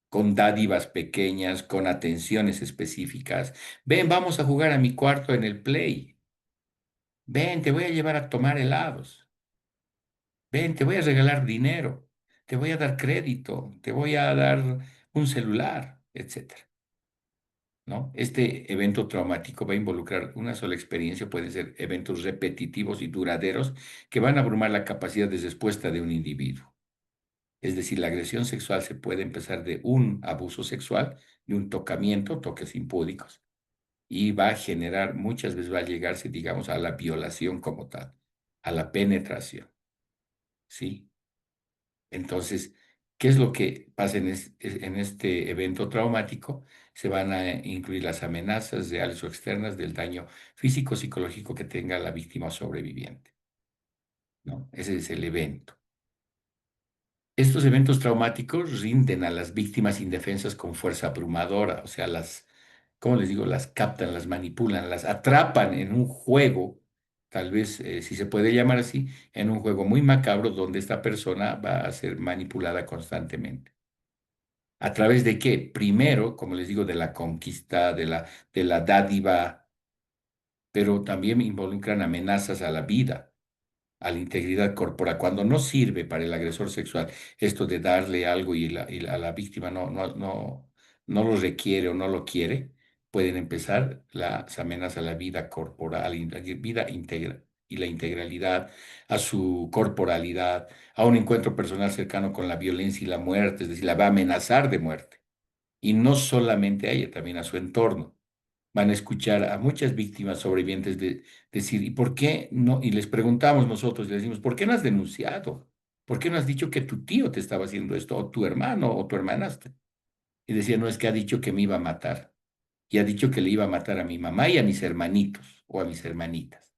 Speaker 2: con dádivas pequeñas, con atenciones específicas. Ven, vamos a jugar a mi cuarto en el Play. Ven, te voy a llevar a tomar helados. Ven, te voy a regalar dinero. Te voy a dar crédito. Te voy a dar un celular, etcétera. ¿No? Este evento traumático va a involucrar una sola experiencia, pueden ser eventos repetitivos y duraderos que van a abrumar la capacidad de respuesta de un individuo. Es decir, la agresión sexual se puede empezar de un abuso sexual, de un tocamiento, toques impúdicos, y va a generar, muchas veces va a llegarse, digamos, a la violación como tal, a la penetración, ¿sí? Entonces, ¿qué es lo que pasa en este evento traumático? Se van a incluir las amenazas reales o externas del daño físico, psicológico que tenga la víctima sobreviviente, ¿no? Ese es el evento. Estos eventos traumáticos rinden a las víctimas indefensas con fuerza abrumadora, o sea, ¿cómo les digo? Las captan, las manipulan, las atrapan en un juego, tal vez, si se puede llamar así, en un juego muy macabro donde esta persona va a ser manipulada constantemente. ¿A través de qué? Primero, como les digo, de la conquista, de la dádiva, pero también involucran amenazas a la vida, a la integridad corporal. Cuando no sirve para el agresor sexual esto de darle algo y a la víctima no lo requiere o no lo quiere, pueden empezar las amenazas a la vida corporal, vida íntegra y la integralidad, a su corporalidad, a un encuentro personal cercano con la violencia y la muerte, es decir, la va a amenazar de muerte. Y no solamente a ella, también a su entorno. Van a escuchar a muchas víctimas sobrevivientes decir, ¿y por qué no? Y les preguntamos nosotros, y les decimos, ¿por qué no has denunciado? ¿Por qué no has dicho que tu tío te estaba haciendo esto, o tu hermano, o tu hermanastra? Y decía, no, es que ha dicho que me iba a matar. Y ha dicho que le iba a matar a mi mamá y a mis hermanitos, o a mis hermanitas,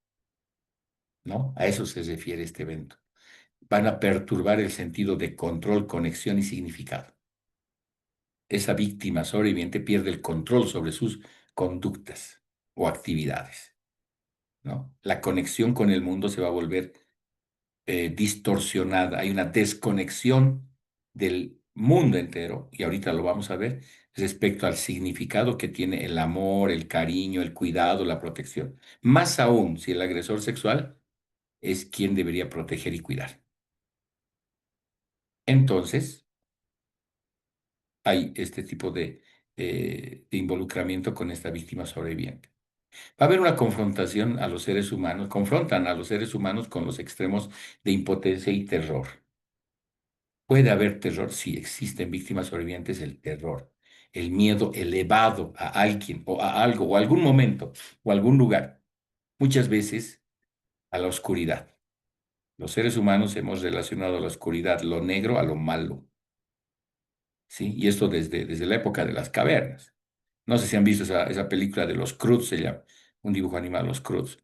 Speaker 2: ¿no? A eso se refiere este evento. Van a perturbar el sentido de control, conexión y significado. Esa víctima sobreviviente pierde el control sobre sus conductas o actividades, ¿no? La conexión con el mundo se va a volver distorsionada. Hay una desconexión del mundo entero, y ahorita lo vamos a ver, respecto al significado que tiene el amor, el cariño, el cuidado, la protección. Más aún si el agresor sexual es quien debería proteger y cuidar. Entonces, hay este tipo de involucramiento con esta víctima sobreviviente. Va a haber una confrontación a los seres humanos, confrontan a los seres humanos con los extremos de impotencia y terror. ¿Puede haber terror? Sí, existen víctimas sobrevivientes del terror, el miedo elevado a alguien o a algo o a algún momento o a algún lugar, muchas veces a la oscuridad. Los seres humanos hemos relacionado la oscuridad, lo negro, a lo malo, ¿sí? Y esto desde la época de las cavernas. No sé si han visto esa película de los Croods, se llama, un dibujo animado, los Croods.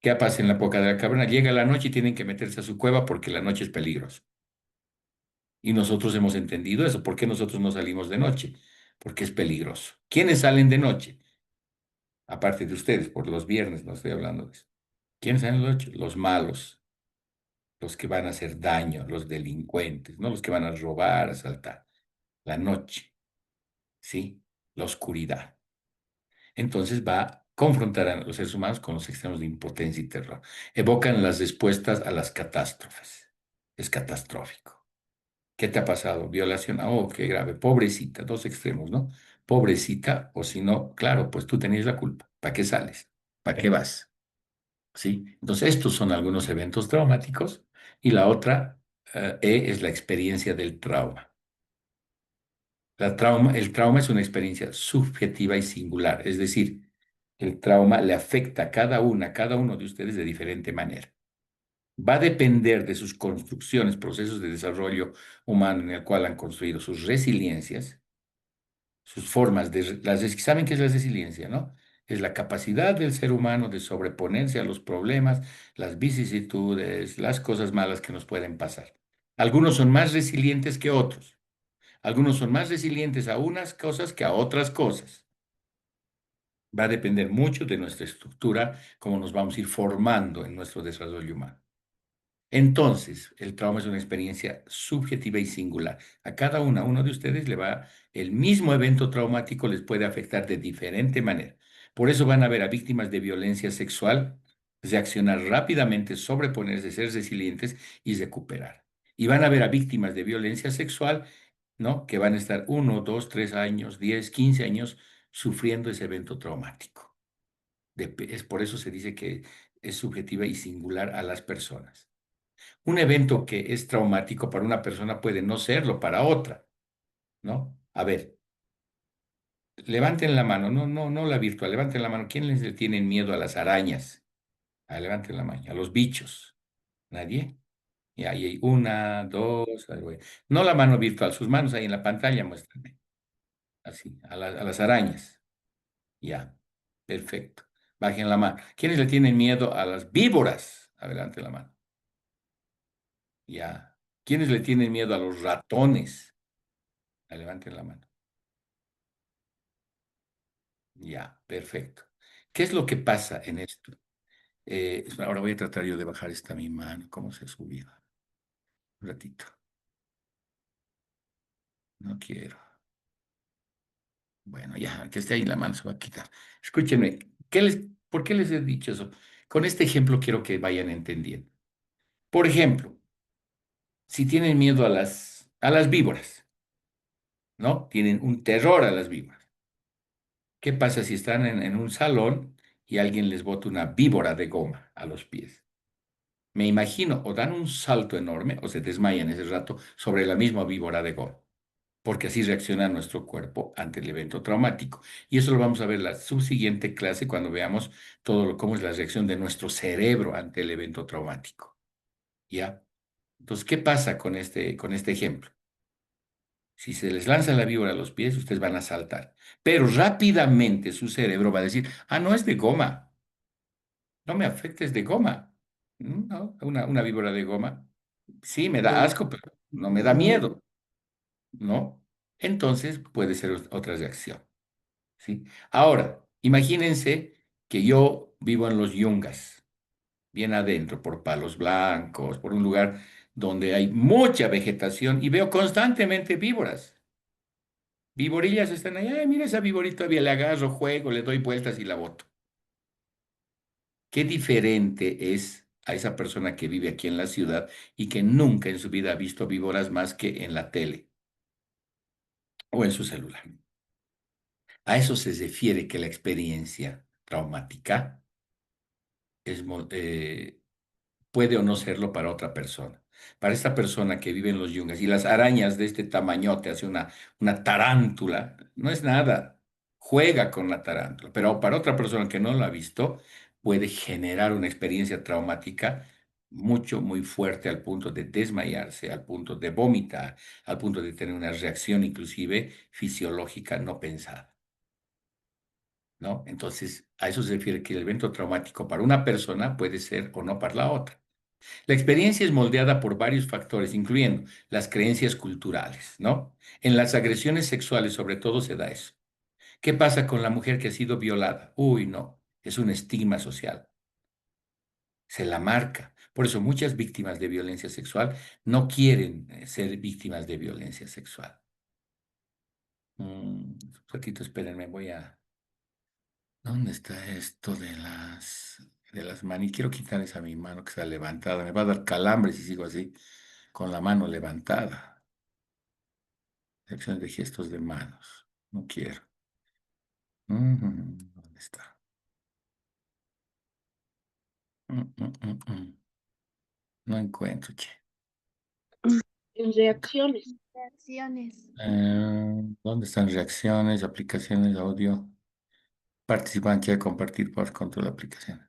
Speaker 2: ¿Qué pasa en la época de la caverna? Llega la noche y tienen que meterse a su cueva porque la noche es peligrosa. Y nosotros hemos entendido eso. ¿Por qué nosotros no salimos de noche? Porque es peligroso. ¿Quiénes salen de noche? Aparte de ustedes, por los viernes, no estoy hablando de eso. ¿Quiénes salen de noche? Los malos, los que van a hacer daño, los delincuentes, no los que van a robar, asaltar. La noche, ¿sí? La oscuridad. Entonces va a confrontar a los seres humanos con los extremos de impotencia y terror. Evocan las respuestas a las catástrofes. Es catastrófico. ¿Qué te ha pasado? Violación. Oh, qué grave. Pobrecita. Dos extremos, ¿no? Pobrecita, o si no, claro, pues tú tenías la culpa. ¿Para qué sales? ¿Para qué vas? ¿Sí? Entonces, estos son algunos eventos traumáticos. Y la otra, es la experiencia del trauma. El trauma es una experiencia subjetiva y singular, es decir, el trauma le afecta a cada uno de ustedes de diferente manera. Va a depender de sus construcciones, procesos de desarrollo humano en el cual han construido sus resiliencias, sus formas ¿saben qué es la resiliencia, no? Es la capacidad del ser humano de sobreponerse a los problemas, las vicisitudes, las cosas malas que nos pueden pasar. Algunos son más resilientes que otros. Algunos son más resilientes a unas cosas que a otras cosas. Va a depender mucho de nuestra estructura, cómo nos vamos a ir formando en nuestro desarrollo humano. Entonces, el trauma es una experiencia subjetiva y singular. A cada uno de ustedes el mismo evento traumático les puede afectar de diferente manera. Por eso van a ver a víctimas de violencia sexual reaccionar rápidamente, sobreponerse, ser resilientes y recuperar. Y van a ver a víctimas de violencia sexual, ¿no? Que van a estar 1, 2, 3 años, 10, 15 años sufriendo ese evento traumático. Es por eso se dice que es subjetiva y singular a las personas. Un evento que es traumático para una persona puede no serlo para otra, ¿no? A ver, levanten la mano, no la virtual, levanten la mano. ¿Quién les tienen miedo a las arañas? Levanten la mano, a los bichos. ¿Nadie? Y ahí hay una, dos, ahí voy. No la mano virtual, sus manos ahí en la pantalla, muéstrenme. Así, a las arañas. Ya, perfecto. Bajen la mano. ¿Quiénes le tienen miedo a las víboras? Adelante la mano. Ya. ¿Quiénes le tienen miedo a los ratones? Levanten la mano. Ya, perfecto. ¿Qué es lo que pasa en esto? Ahora voy a tratar yo de bajar esta mi mano. ¿Cómo se subió? Un ratito. No quiero. Bueno, ya, que esté ahí la mano se va a quitar. Escúchenme, ¿por qué les he dicho eso? Con este ejemplo quiero que vayan entendiendo. Por ejemplo, si tienen miedo a las víboras, ¿no? Tienen un terror a las víboras. ¿Qué pasa si están en un salón y alguien les bota una víbora de goma a los pies? Me imagino, o dan un salto enorme o se desmayan ese rato sobre la misma víbora de goma, porque así reacciona nuestro cuerpo ante el evento traumático. Y eso lo vamos a ver en la subsiguiente clase cuando veamos cómo es la reacción de nuestro cerebro ante el evento traumático. ¿Ya? Entonces, ¿qué pasa con este ejemplo? Si se les lanza la víbora a los pies, ustedes van a saltar. Pero rápidamente su cerebro va a decir, no es de goma, no me afectes de goma. No, una víbora de goma. Sí, me da asco, pero no me da miedo, ¿no? Entonces puede ser otra reacción, ¿sí? Ahora, imagínense que yo vivo en los Yungas, bien adentro, por Palos Blancos, por un lugar donde hay mucha vegetación y veo constantemente víboras. Viborillas están allá, ay, mira esa viborita, todavía le agarro, juego, le doy vueltas y la boto. Qué diferente es a esa persona que vive aquí en la ciudad y que nunca en su vida ha visto víboras más que en la tele o en su celular. A eso se refiere que la experiencia traumática puede o no serlo para otra persona. Para esta persona que vive en los yungas y las arañas de este tamañote hace una tarántula, no es nada. Juega con la tarántula, pero para otra persona que no lo ha visto, puede generar una experiencia traumática muy fuerte al punto de desmayarse, al punto de vomitar, al punto de tener una reacción inclusive fisiológica no pensada, ¿no? Entonces, a eso se refiere que el evento traumático para una persona puede ser o no para la otra. La experiencia es moldeada por varios factores, incluyendo las creencias culturales, ¿no? En las agresiones sexuales, sobre todo, se da eso. ¿Qué pasa con la mujer que ha sido violada? Uy, no, es un estigma social, se la marca. Por eso muchas víctimas de violencia sexual no quieren ser víctimas de violencia sexual. Un ratito, espérenme, voy a... ¿Dónde está esto de las manos? Quiero quitar esa mi mano que está levantada. Me va a dar calambre si sigo así, con la mano levantada. Acciones de gestos de manos. No quiero. ¿Dónde está? Mm, mm, mm, mm. No encuentro, che.
Speaker 3: En reacciones.
Speaker 4: Reacciones.
Speaker 2: ¿Dónde están reacciones, aplicaciones, audio? Participan, quiere compartir por control de aplicación.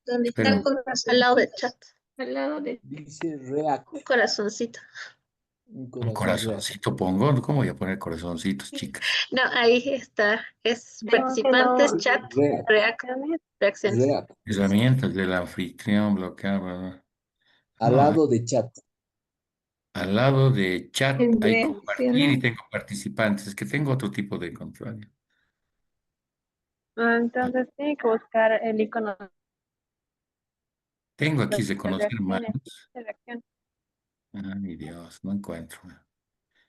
Speaker 4: ¿Dónde está
Speaker 2: Esperen,
Speaker 4: el corazón? Al lado del chat. Al lado de
Speaker 5: Dice React,
Speaker 4: un corazoncito.
Speaker 5: un
Speaker 2: un
Speaker 5: corazón React.
Speaker 2: corazoncito pongo. ¿Cómo voy a poner corazoncitos, chicas?
Speaker 4: No, ahí está. Es
Speaker 1: Tengo que
Speaker 4: participantes,
Speaker 1: no.
Speaker 4: chat,
Speaker 5: React,
Speaker 4: reacciones.
Speaker 5: React.
Speaker 2: Herramientas del anfitrión, bloquear, bla, bla.
Speaker 5: Al
Speaker 2: No,
Speaker 5: lado de chat.
Speaker 2: al lado de chat
Speaker 4: En
Speaker 2: hay compartir y
Speaker 4: reacciones.
Speaker 2: tengo participantes. Es que tengo otro tipo de control. Ah,
Speaker 6: Entonces tiene que buscar el icono
Speaker 2: tengo aquí
Speaker 6: de
Speaker 2: reconocer
Speaker 6: reacciones.
Speaker 2: manos.
Speaker 6: De reacción.
Speaker 2: Ay, Dios, no encuentro. Es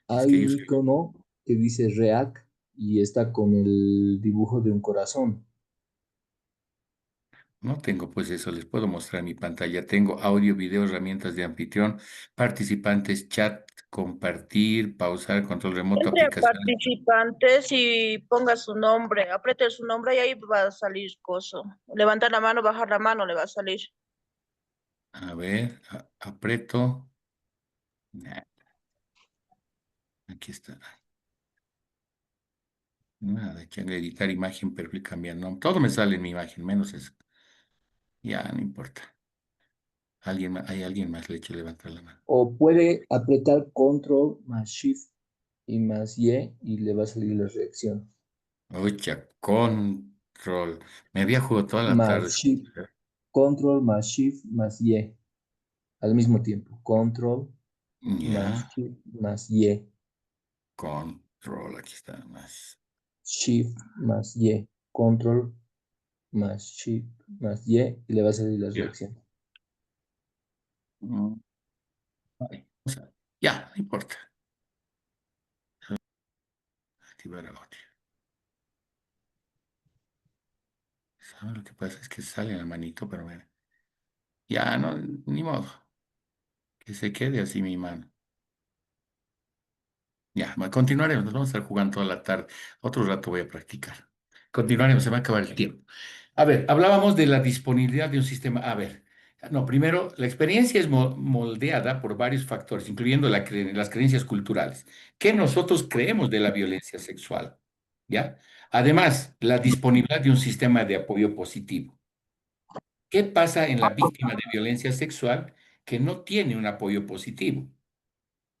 Speaker 5: Hay
Speaker 2: que yo
Speaker 5: un
Speaker 2: soy...
Speaker 5: icono que dice React y está con el dibujo de un corazón.
Speaker 2: No tengo pues eso, les puedo mostrar mi pantalla. Tengo audio, video, herramientas de anfitrión, participantes, chat, compartir, pausar, control remoto,
Speaker 7: Entre
Speaker 2: aplicaciones.
Speaker 7: participantes y ponga su nombre, apriete su nombre y ahí va a salir coso. Levantar la mano, bajar la mano, le va a salir.
Speaker 2: A ver, aprieto. Nah, aquí está. Nada, que editar imagen, perfil, cambiar nombre. Todo me sale en mi imagen, menos eso. Ya, no importa. ¿Hay alguien más? Le he hecho levantar la mano.
Speaker 5: O puede apretar Control más Shift y más Y le va a salir la reacción.
Speaker 2: Ocha, control. Me había jugado toda la
Speaker 5: Más
Speaker 2: tarde.
Speaker 5: Shift, Control más Shift más Y al mismo tiempo. Control más
Speaker 2: Ya,
Speaker 5: Shift más Y.
Speaker 2: control, aquí está más.
Speaker 5: Shift más Y. Control más Shift más Y le va a salir la
Speaker 2: Ya.
Speaker 5: reacción.
Speaker 2: Mm, ay, o sea, ya, no importa. Activar audio. ¿Sabes lo que pasa? Es que sale en la manito, pero bueno. Ya, no, ni modo. Que se quede así mi mano. Ya, continuaremos. Nos vamos a estar jugando toda la tarde. Otro rato voy a practicar. Continuaremos, se va a acabar el tiempo. A ver, hablábamos de la disponibilidad de un sistema. A ver, no, primero, la experiencia es moldeada por varios factores, incluyendo las creencias culturales. ¿Qué nosotros creemos de la violencia sexual? ¿Ya? Además, la disponibilidad de un sistema de apoyo positivo. ¿Qué pasa en la víctima de violencia sexual que no tiene un apoyo positivo?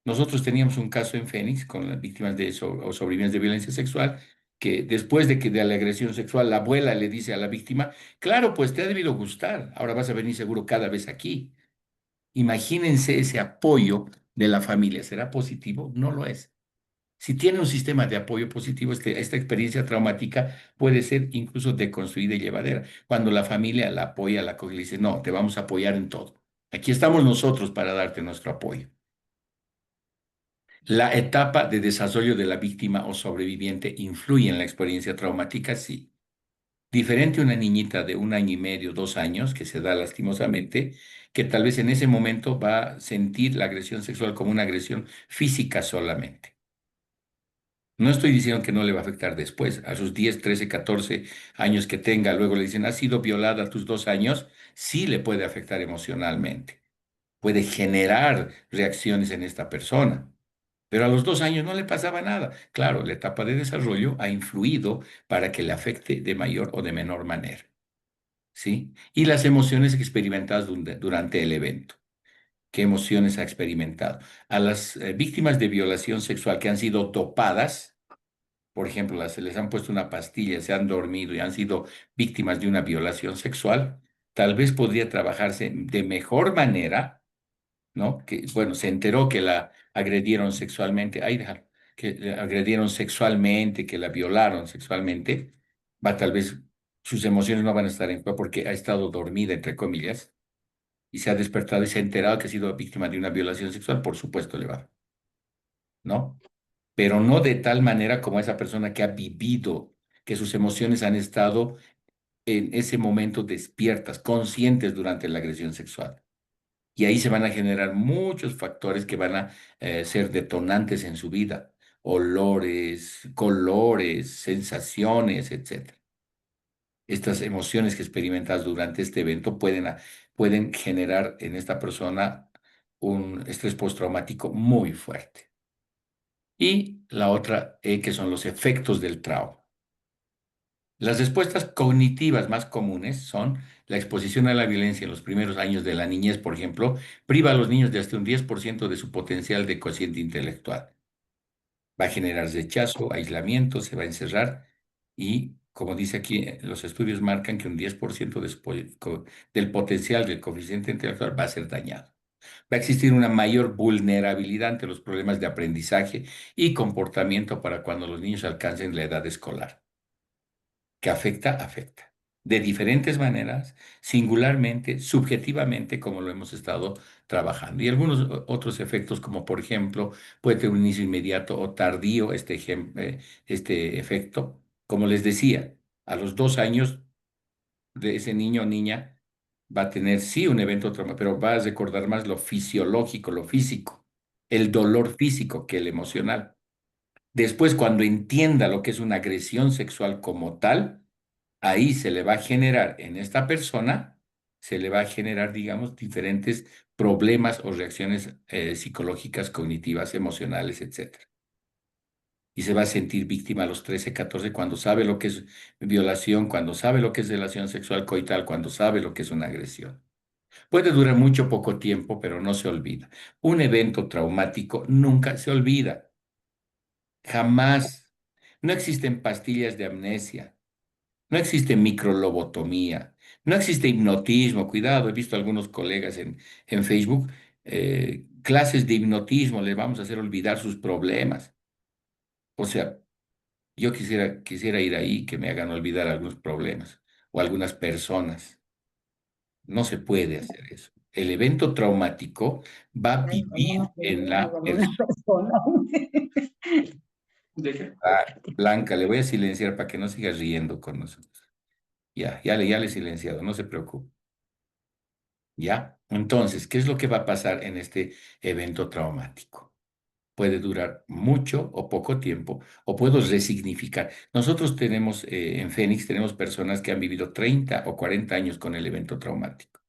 Speaker 2: Nosotros teníamos un caso en Fénix con las víctimas o sobrevivientes de violencia sexual, que después de la agresión sexual, la abuela le dice a la víctima, claro, pues te ha debido gustar, ahora vas a venir seguro cada vez aquí. Imagínense ese apoyo de la familia, ¿será positivo? No lo es. Si tiene un sistema de apoyo positivo, esta experiencia traumática puede ser incluso deconstruida y llevadera. Cuando la familia la apoya, la acoge y le dice, no, te vamos a apoyar en todo. Aquí estamos nosotros para darte nuestro apoyo. La etapa de desarrollo de la víctima o sobreviviente influye en la experiencia traumática, sí. Diferente a una niñita de 1 año y medio, 2 años, que se da lastimosamente, que tal vez en ese momento va a sentir la agresión sexual como una agresión física solamente. No estoy diciendo que no le va a afectar después, a sus 10, 13, 14 años que tenga, luego le dicen, has sido violada a tus 2 años, sí le puede afectar emocionalmente, puede generar reacciones en esta persona. Pero a los 2 años no le pasaba nada. Claro, la etapa de desarrollo ha influido para que le afecte de mayor o de menor manera, ¿sí? Y las emociones experimentadas durante el evento. ¿Qué emociones ha experimentado? A las víctimas de violación sexual que han sido dopadas, por ejemplo, se les han puesto una pastilla, se han dormido y han sido víctimas de una violación sexual, tal vez podría trabajarse de mejor manera, ¿no? Que, bueno, se enteró que la agredieron sexualmente, ay, déjalo, que la agredieron sexualmente, que la violaron sexualmente, va tal vez sus emociones no van a estar en juego porque ha estado dormida, entre comillas, y se ha despertado y se ha enterado que ha sido víctima de una violación sexual, por supuesto le va, ¿no? Pero no de tal manera como esa persona que ha vivido, que sus emociones han estado en ese momento despiertas, conscientes durante la agresión sexual. Y ahí se van a generar muchos factores que van a ser detonantes en su vida, olores, colores, sensaciones, etcétera. Estas emociones que experimentas durante este evento pueden generar en esta persona un estrés postraumático muy fuerte. Y la otra, que son los efectos del trauma. Las respuestas cognitivas más comunes son la exposición a la violencia en los primeros años de la niñez, por ejemplo, priva a los niños de hasta un 10% de su potencial de cociente intelectual. Va a generar rechazo, aislamiento, se va a encerrar y, como dice aquí, los estudios marcan que un 10% del potencial del coeficiente intelectual va a ser dañado. Va a existir una mayor vulnerabilidad ante los problemas de aprendizaje y comportamiento para cuando los niños alcancen la edad escolar. Que afecta, afecta. De diferentes maneras, singularmente, subjetivamente, como lo hemos estado trabajando. Y algunos otros efectos, como por ejemplo, puede tener un inicio inmediato o tardío este efecto. Como les decía, a los 2 años de ese niño o niña va a tener, sí, un evento traumático, pero va a recordar más lo fisiológico, lo físico, el dolor físico que el emocional. Después, cuando entienda lo que es una agresión sexual como tal, ahí se le va a generar en esta persona, se le va a generar, digamos, diferentes problemas o reacciones psicológicas, cognitivas, emocionales, etcétera. Y se va a sentir víctima a los 13, 14 cuando sabe lo que es violación, cuando sabe lo que es relación sexual coital, cuando sabe lo que es una agresión. Puede durar mucho poco tiempo, pero no se olvida. Un evento traumático nunca se olvida, jamás. No existen pastillas de amnesia. No existe microlobotomía, no existe hipnotismo. Cuidado, he visto algunos colegas en Facebook, clases de hipnotismo, les vamos a hacer olvidar sus problemas. O sea, yo quisiera ir ahí que me hagan olvidar algunos problemas o algunas personas. No se puede hacer eso. El evento traumático va a vivir en la persona. Blanca, le voy a silenciar para que no siga riendo con nosotros. Ya le he silenciado, no se preocupe. ¿Ya? Entonces, ¿qué es lo que va a pasar en este evento traumático? Puede durar mucho o poco tiempo, o puedo resignificar. Nosotros tenemos, en Fénix, tenemos personas que han vivido 30 o 40 años con el evento traumático.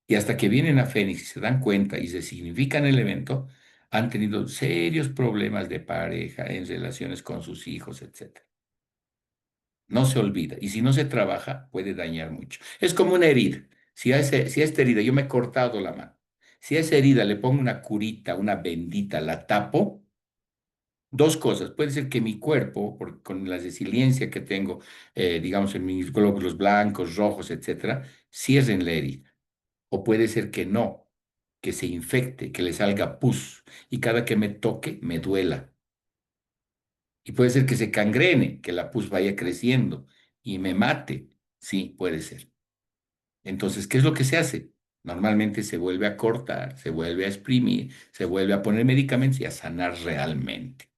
Speaker 2: Y hasta que vienen a Fénix y se dan cuenta y resignifican el evento, han tenido serios problemas de pareja, en relaciones con sus hijos, etc. No se olvida. Y si no se trabaja, puede dañar mucho. Es como una herida. Si a esta herida yo me he cortado la mano, si a esa herida le pongo una curita, una bendita, la tapo, dos cosas. Puede ser que mi cuerpo, con la resiliencia que tengo, digamos, en mis glóbulos blancos, rojos, etcétera, cierren la herida. O puede ser que no, que se infecte, que le salga pus y cada que me toque me duela. Y puede ser que se cangrene, que la pus vaya creciendo y me mate. Sí, puede ser. Entonces, ¿qué es lo que se hace? Normalmente se vuelve a cortar, se vuelve a exprimir, se vuelve a poner medicamentos y a sanar realmente.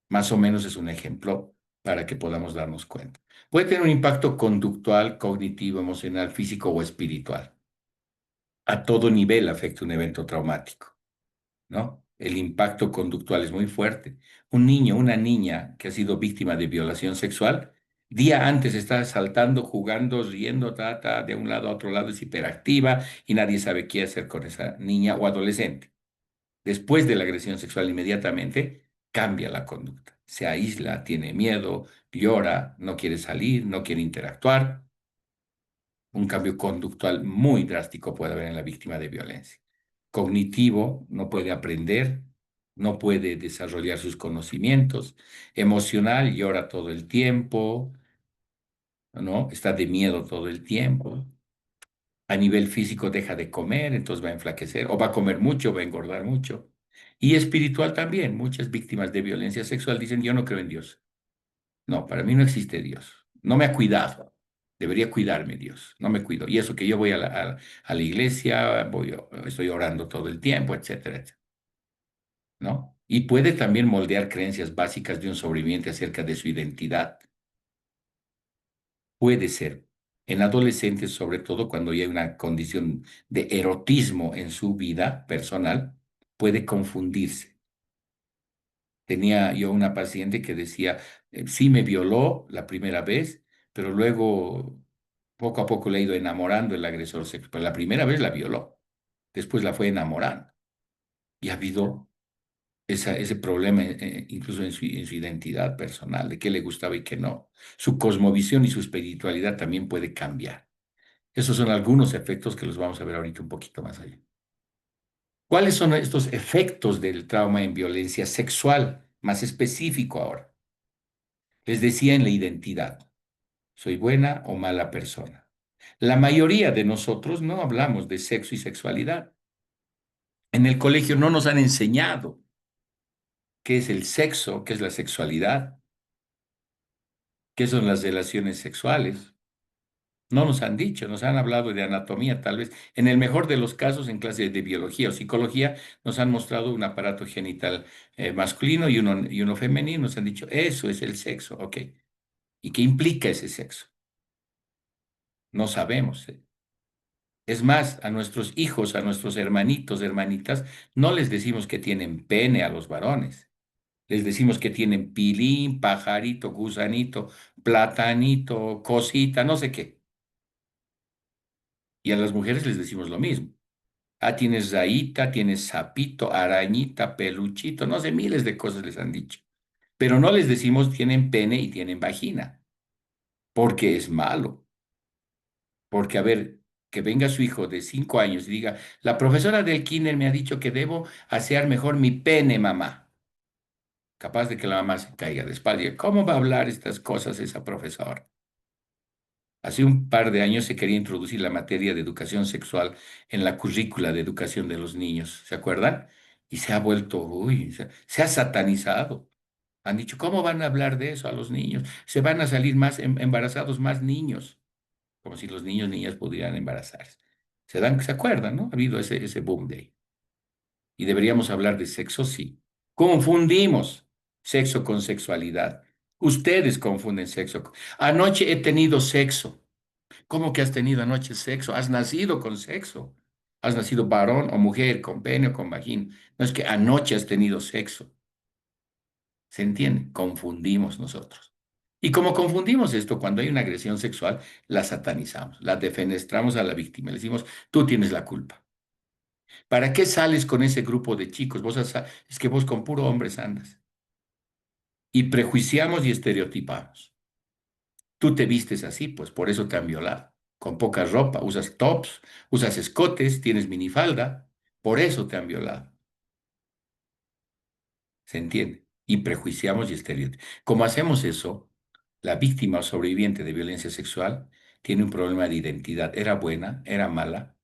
Speaker 2: Más o menos es un ejemplo para que podamos darnos cuenta. Puede tener un impacto conductual, cognitivo, emocional, físico o espiritual. A todo nivel afecta un evento traumático, ¿no? El impacto conductual es muy fuerte. Un niño, una niña que ha sido víctima de violación sexual, día antes está saltando, jugando, riendo, de un lado a otro lado, es hiperactiva y nadie sabe qué hacer con esa niña o adolescente. Después de la agresión sexual, inmediatamente cambia la conducta. Se aísla, tiene miedo, llora, no quiere salir, no quiere interactuar. Un cambio conductual muy drástico puede haber en la víctima de violencia. Cognitivo, no puede aprender, no puede desarrollar sus conocimientos. Emocional, llora todo el tiempo, ¿no? Está de miedo todo el tiempo. A nivel físico deja de comer, entonces va a enflaquecer, o va a comer mucho, va a engordar mucho. Y espiritual también. Muchas víctimas de violencia sexual dicen, yo no creo en Dios. No, para mí no existe Dios. No me ha cuidado. Debería cuidarme Dios. No me cuido. Y eso que yo voy a la iglesia, estoy orando todo el tiempo, etcétera, etcétera. ¿No? Y puede también moldear creencias básicas de un sobreviviente acerca de su identidad. Puede ser. En adolescentes, sobre todo cuando ya hay una condición de erotismo en su vida personal, puede confundirse. Tenía yo una paciente que decía, sí me violó la primera vez, pero luego poco a poco le ha ido enamorando el agresor sexual. Pero la primera vez la violó, después la fue enamorando. Y ha habido ese problema incluso en su identidad personal, de qué le gustaba y qué no. Su cosmovisión y su espiritualidad también puede cambiar. Esos son algunos efectos que los vamos a ver ahorita un poquito más allá. ¿Cuáles son estos efectos del trauma en violencia sexual? Más específico ahora. Les decía en la identidad, ¿soy buena o mala persona? La mayoría de nosotros no hablamos de sexo y sexualidad. En el colegio no nos han enseñado qué es el sexo, qué es la sexualidad, qué son las relaciones sexuales. No nos han dicho, nos han hablado de anatomía, tal vez. En el mejor de los casos, en clases de biología o psicología, nos han mostrado un aparato genital masculino y uno femenino. Nos han dicho, eso es el sexo, ok. ¿Y qué implica ese sexo? No sabemos. Es más, a nuestros hijos, a nuestros hermanitos, hermanitas, no les decimos que tienen pene a los varones. Les decimos que tienen pilín, pajarito, gusanito, platanito, cosita, no sé qué. Y a las mujeres les decimos lo mismo. Ah, tienes raíta, tienes sapito, arañita, peluchito, no sé, miles de cosas les han dicho. Pero no les decimos tienen pene y tienen vagina, porque es malo. Porque, a ver, que venga su hijo de 5 años y diga, la profesora del kinder me ha dicho que debo asear mejor mi pene, mamá. Capaz de que la mamá se caiga de espalda. Y, ¿cómo va a hablar estas cosas esa profesora? Hace un par de años se quería introducir la materia de educación sexual en la currícula de educación de los niños, ¿se acuerdan? Y se ha vuelto, uy, se ha satanizado. Han dicho, ¿cómo van a hablar de eso a los niños? Se van a salir más embarazados más niños, como si los niños, niñas pudieran embarazarse. ¿Se acuerdan, no? Ha habido ese boom de ahí. Y deberíamos hablar de sexo, sí. Confundimos sexo con sexualidad. Ustedes confunden sexo. Anoche he tenido sexo. ¿Cómo que has tenido anoche sexo? Has nacido con sexo. Has nacido varón o mujer, con pene o con vagina. No es que anoche has tenido sexo. ¿Se entiende? Confundimos nosotros. Y como confundimos esto, cuando hay una agresión sexual, la satanizamos, la defenestramos a la víctima. Le decimos, tú tienes la culpa. ¿Para qué sales con ese grupo de chicos? Es que vos con puro hombres andas. Y prejuiciamos y estereotipamos. Tú te vistes así, pues por eso te han violado. Con poca ropa, usas tops, usas escotes, tienes minifalda, por eso te han violado. ¿Se entiende? Y prejuiciamos y estereotipamos. Como hacemos eso, la víctima o sobreviviente de violencia sexual tiene un problema de identidad. ¿Era buena? ¿Era mala?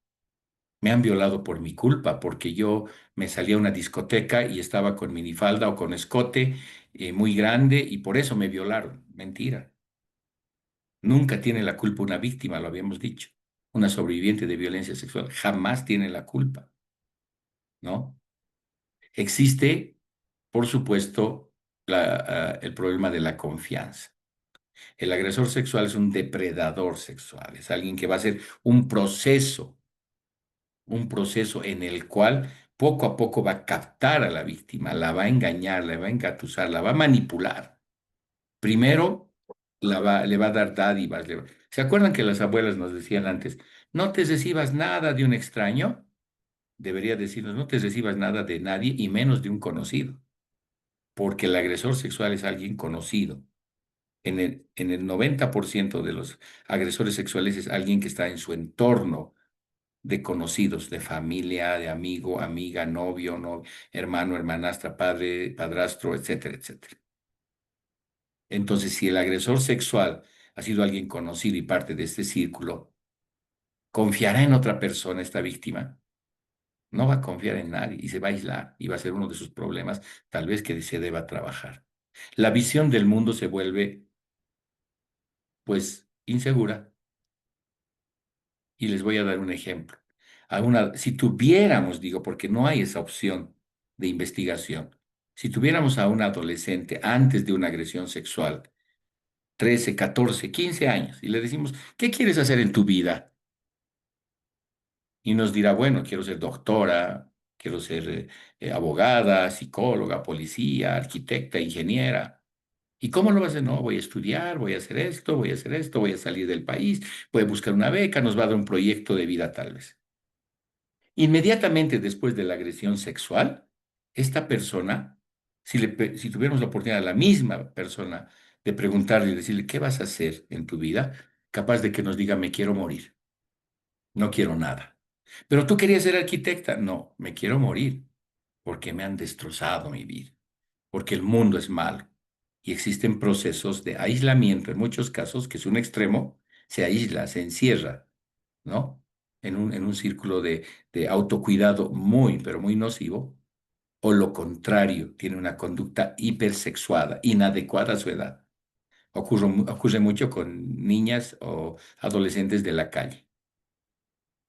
Speaker 2: Me han violado por mi culpa, porque yo me salí a una discoteca y estaba con minifalda o con escote muy grande y por eso me violaron. Mentira. Nunca tiene la culpa una víctima, lo habíamos dicho. Una sobreviviente de violencia sexual jamás tiene la culpa, ¿no? Existe, por supuesto, el problema de la confianza. El agresor sexual es un depredador sexual, es alguien que va a hacer un proceso en el cual poco a poco va a captar a la víctima, la va a engañar, la va a engatusar, la va a manipular. Primero le va a dar dádivas. ¿Se acuerdan que las abuelas nos decían antes, no te recibas nada de un extraño? Debería decirnos, no te recibas nada de nadie y menos de un conocido, porque el agresor sexual es alguien conocido. En el 90% de los agresores sexuales es alguien que está en su entorno de conocidos, de familia, de amigo, amiga, novio, hermano, hermanastra, padre, padrastro, etcétera, etcétera. Entonces, si el agresor sexual ha sido alguien conocido y parte de este círculo, ¿confiará en otra persona esta víctima? No va a confiar en nadie y se va a aislar y va a ser uno de sus problemas, tal vez que se deba trabajar. La visión del mundo se vuelve, pues, insegura. Y les voy a dar un ejemplo. Si tuviéramos, digo, porque no hay esa opción de investigación, si tuviéramos a un adolescente antes de una agresión sexual, 13, 14, 15 años, y le decimos, ¿qué quieres hacer en tu vida? Y nos dirá, bueno, quiero ser doctora, quiero ser abogada, psicóloga, policía, arquitecta, ingeniera. ¿Y cómo lo vas a hacer? No, voy a estudiar, voy a hacer esto, voy a hacer esto, voy a salir del país, voy a buscar una beca, nos va a dar un proyecto de vida tal vez. Inmediatamente después de la agresión sexual, esta persona, si tuviéramos la oportunidad a la misma persona de preguntarle y decirle, ¿qué vas a hacer en tu vida? Capaz de que nos diga, me quiero morir, no quiero nada. Pero tú querías ser arquitecta, no, me quiero morir, porque me han destrozado mi vida, porque el mundo es malo y existen procesos de aislamiento, en muchos casos, que es un extremo, se aísla, se encierra, ¿no? En un círculo de autocuidado muy, pero muy nocivo, o lo contrario, tiene una conducta hipersexuada, inadecuada a su edad. Ocurre mucho con niñas o adolescentes de la calle,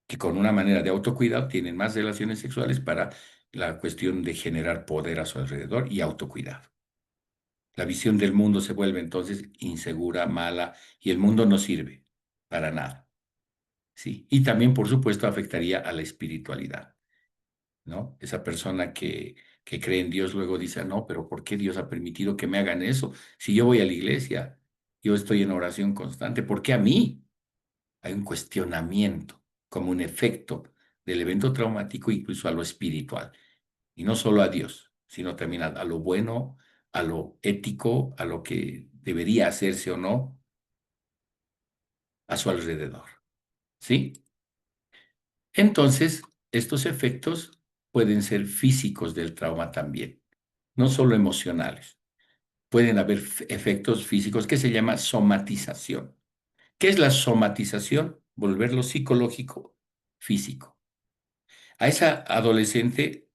Speaker 2: que con una manera de autocuidado tienen más relaciones sexuales para la cuestión de generar poder a su alrededor y autocuidado. La visión del mundo se vuelve entonces insegura, mala, y el mundo no sirve para nada. ¿Sí? Y también, por supuesto, afectaría a la espiritualidad, ¿no? Esa persona que cree en Dios luego dice, no, pero ¿por qué Dios ha permitido que me hagan eso? Si yo voy a la iglesia, yo estoy en oración constante, ¿por qué a mí? Hay un cuestionamiento como un efecto del evento traumático, incluso a lo espiritual. Y no solo a Dios, sino también a lo bueno, a lo ético, a lo que debería hacerse o no a su alrededor. ¿Sí? Entonces, estos efectos pueden ser físicos del trauma también, no solo emocionales. Pueden haber efectos físicos que se llama somatización. ¿Qué es la somatización? Volverlo psicológico, físico. A esa adolescente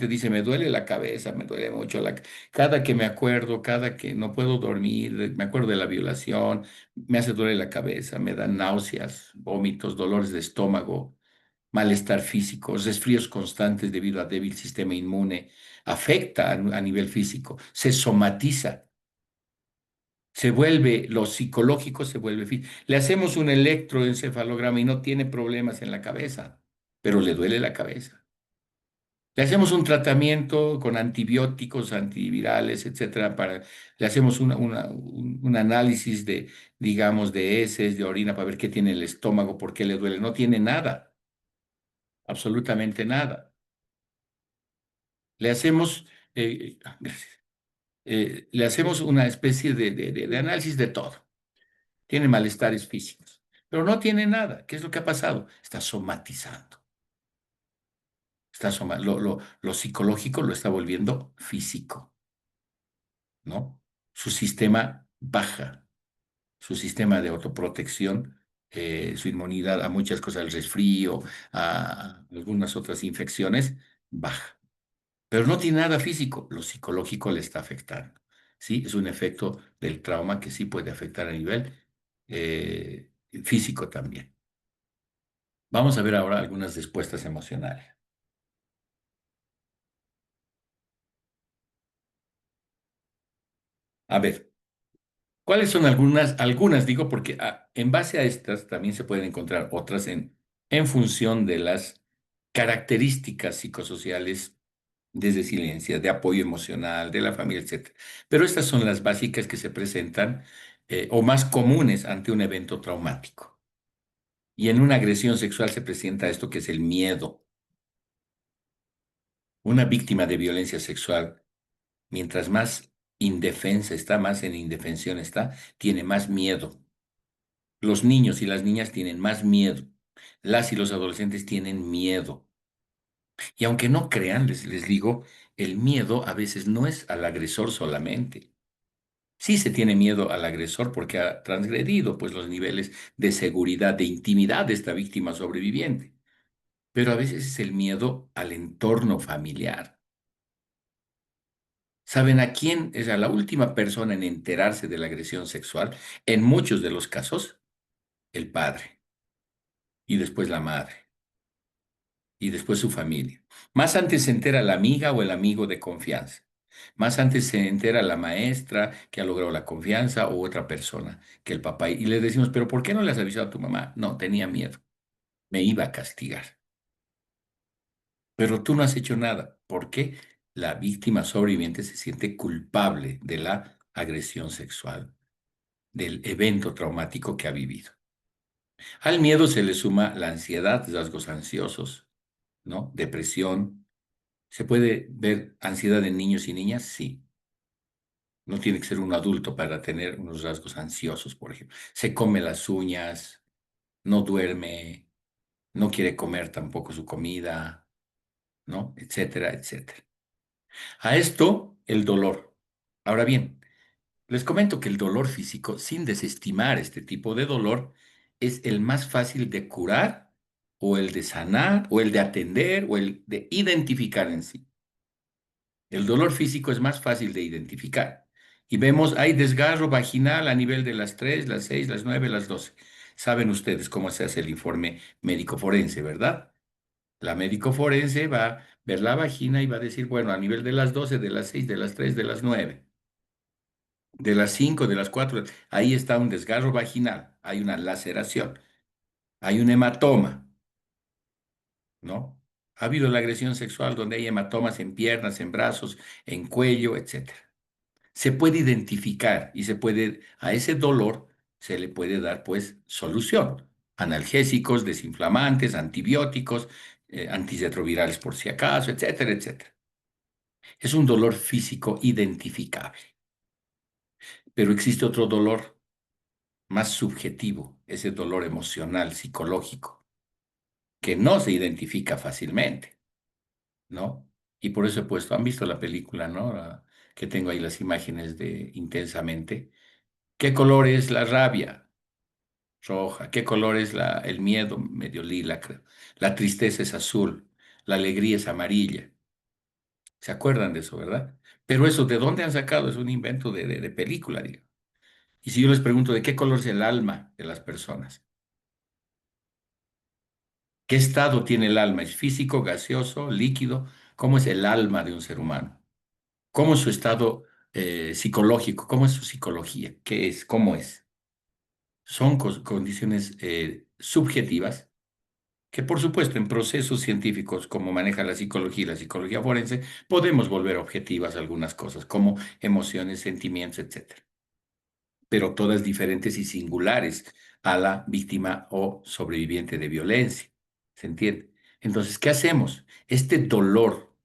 Speaker 2: dice, me duele la cabeza, me duele mucho cada que me acuerdo, cada que no puedo dormir, me acuerdo de la violación, me hace doler la cabeza, me dan náuseas, vómitos, dolores de estómago, malestar físico, resfríos constantes debido a débil sistema inmune, afecta a nivel físico, se somatiza, lo psicológico se vuelve físico. Le hacemos un electroencefalograma y no tiene problemas en la cabeza, pero le duele la cabeza. Le hacemos un tratamiento con antibióticos, antivirales, etcétera, le hacemos un análisis de, digamos, de heces, de orina, para ver qué tiene el estómago, por qué le duele. No tiene nada, absolutamente nada. Le hacemos, gracias. Le hacemos una especie de análisis de todo. Tiene malestares físicos, pero no tiene nada. ¿Qué es lo que ha pasado? Está somatizando. Lo psicológico lo está volviendo físico, ¿no? Su sistema baja, su sistema de autoprotección, su inmunidad a muchas cosas, al resfrío, a algunas otras infecciones, baja. Pero no tiene nada físico, lo psicológico le está afectando. Sí, es un efecto del trauma que sí puede afectar a nivel físico también. Vamos a ver ahora algunas respuestas emocionales. A ver, ¿cuáles son algunas digo, porque en base a estas también se pueden encontrar otras en función de las características psicosociales de resiliencia, de apoyo emocional, de la familia, etcétera. Pero estas son las básicas que se presentan o más comunes ante un evento traumático. Y en una agresión sexual se presenta esto que es el miedo. Una víctima de violencia sexual, mientras más indefensa está, más en indefensión está, tiene más miedo. Los niños y las niñas tienen más miedo. Las y los adolescentes tienen miedo. Y aunque no crean, les digo, el miedo a veces no es al agresor solamente. Sí se tiene miedo al agresor porque ha transgredido pues, los niveles de seguridad, de intimidad de esta víctima sobreviviente. Pero a veces es el miedo al entorno familiar. ¿Saben a quién es a la última persona en enterarse de la agresión sexual? En muchos de los casos, el padre, y después la madre, y después su familia. Más antes se entera la amiga o el amigo de confianza. Más antes se entera la maestra que ha logrado la confianza o otra persona que el papá. Y le decimos, pero ¿por qué no le has avisado a tu mamá? No, tenía miedo. Me iba a castigar. Pero tú no has hecho nada. ¿Por qué? La víctima sobreviviente se siente culpable de la agresión sexual, del evento traumático que ha vivido. Al miedo se le suma la ansiedad, rasgos ansiosos, ¿no? Depresión. ¿Se puede ver ansiedad en niños y niñas? Sí. No tiene que ser un adulto para tener unos rasgos ansiosos, por ejemplo. Se come las uñas, no duerme, no quiere comer tampoco su comida, ¿no? Etcétera, etcétera. A esto, el dolor. Ahora bien, les comento que el dolor físico, sin desestimar este tipo de dolor, es el más fácil de curar o el de sanar o el de atender o el de identificar en sí. El dolor físico es más fácil de identificar. Y vemos, hay desgarro vaginal a nivel de las 3, las 6, las 9, las 12. Saben ustedes cómo se hace el informe médico forense, ¿verdad? La médico forense va a ver la vagina y va a decir, bueno, a nivel de las 12, de las 6, de las 3, de las 9, de las 5, de las 4, ahí está un desgarro vaginal, hay una laceración, hay un hematoma, ¿no? Ha habido la agresión sexual donde hay hematomas en piernas, en brazos, en cuello, etcétera. Se puede identificar y se puede, a ese dolor se le puede dar pues solución. Analgésicos, desinflamantes, antibióticos, antirretrovirales por si acaso, etcétera, etcétera. Es un dolor físico identificable. Pero existe otro dolor más subjetivo, ese dolor emocional, psicológico, que no se identifica fácilmente, ¿no? Y por eso he puesto, han visto la película, ¿no? Que tengo ahí las imágenes de Intensamente. ¿Qué color es la rabia? Roja. ¿Qué color es el miedo? Medio lila, creo. La tristeza es azul. La alegría es amarilla. ¿Se acuerdan de eso, verdad? Pero eso, ¿de dónde han sacado? Es un invento de película, digo. Y si yo les pregunto, ¿de qué color es el alma de las personas? ¿Qué estado tiene el alma? ¿Es físico, gaseoso, líquido? ¿Cómo es el alma de un ser humano? ¿Cómo es su estado psicológico? ¿Cómo es su psicología? ¿Qué es? ¿Cómo es? Son condiciones subjetivas que, por supuesto, en procesos científicos como maneja la psicología y la psicología forense, podemos volver objetivas algunas cosas, como emociones, sentimientos, etcétera, pero todas diferentes y singulares a la víctima o sobreviviente de violencia. ¿Se entiende? Entonces, ¿qué hacemos? Este dolor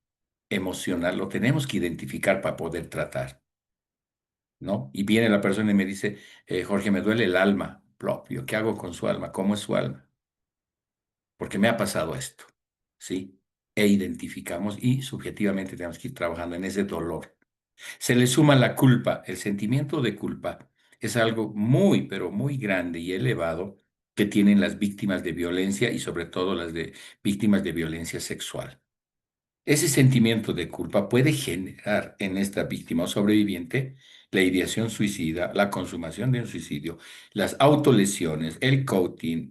Speaker 2: emocional lo tenemos que identificar para poder tratar, ¿no? Y viene la persona y me dice, Jorge, me duele el alma. Plop, ¿yo qué hago con su alma? ¿Cómo es su alma? Porque me ha pasado esto, ¿sí? E identificamos y subjetivamente tenemos que ir trabajando en ese dolor. Se le suma la culpa. El sentimiento de culpa es algo muy, pero muy grande y elevado que tienen las víctimas de violencia y sobre todo las de víctimas de violencia sexual. Ese sentimiento de culpa puede generar en esta víctima o sobreviviente la ideación suicida, la consumación de un suicidio, las autolesiones, el coaching,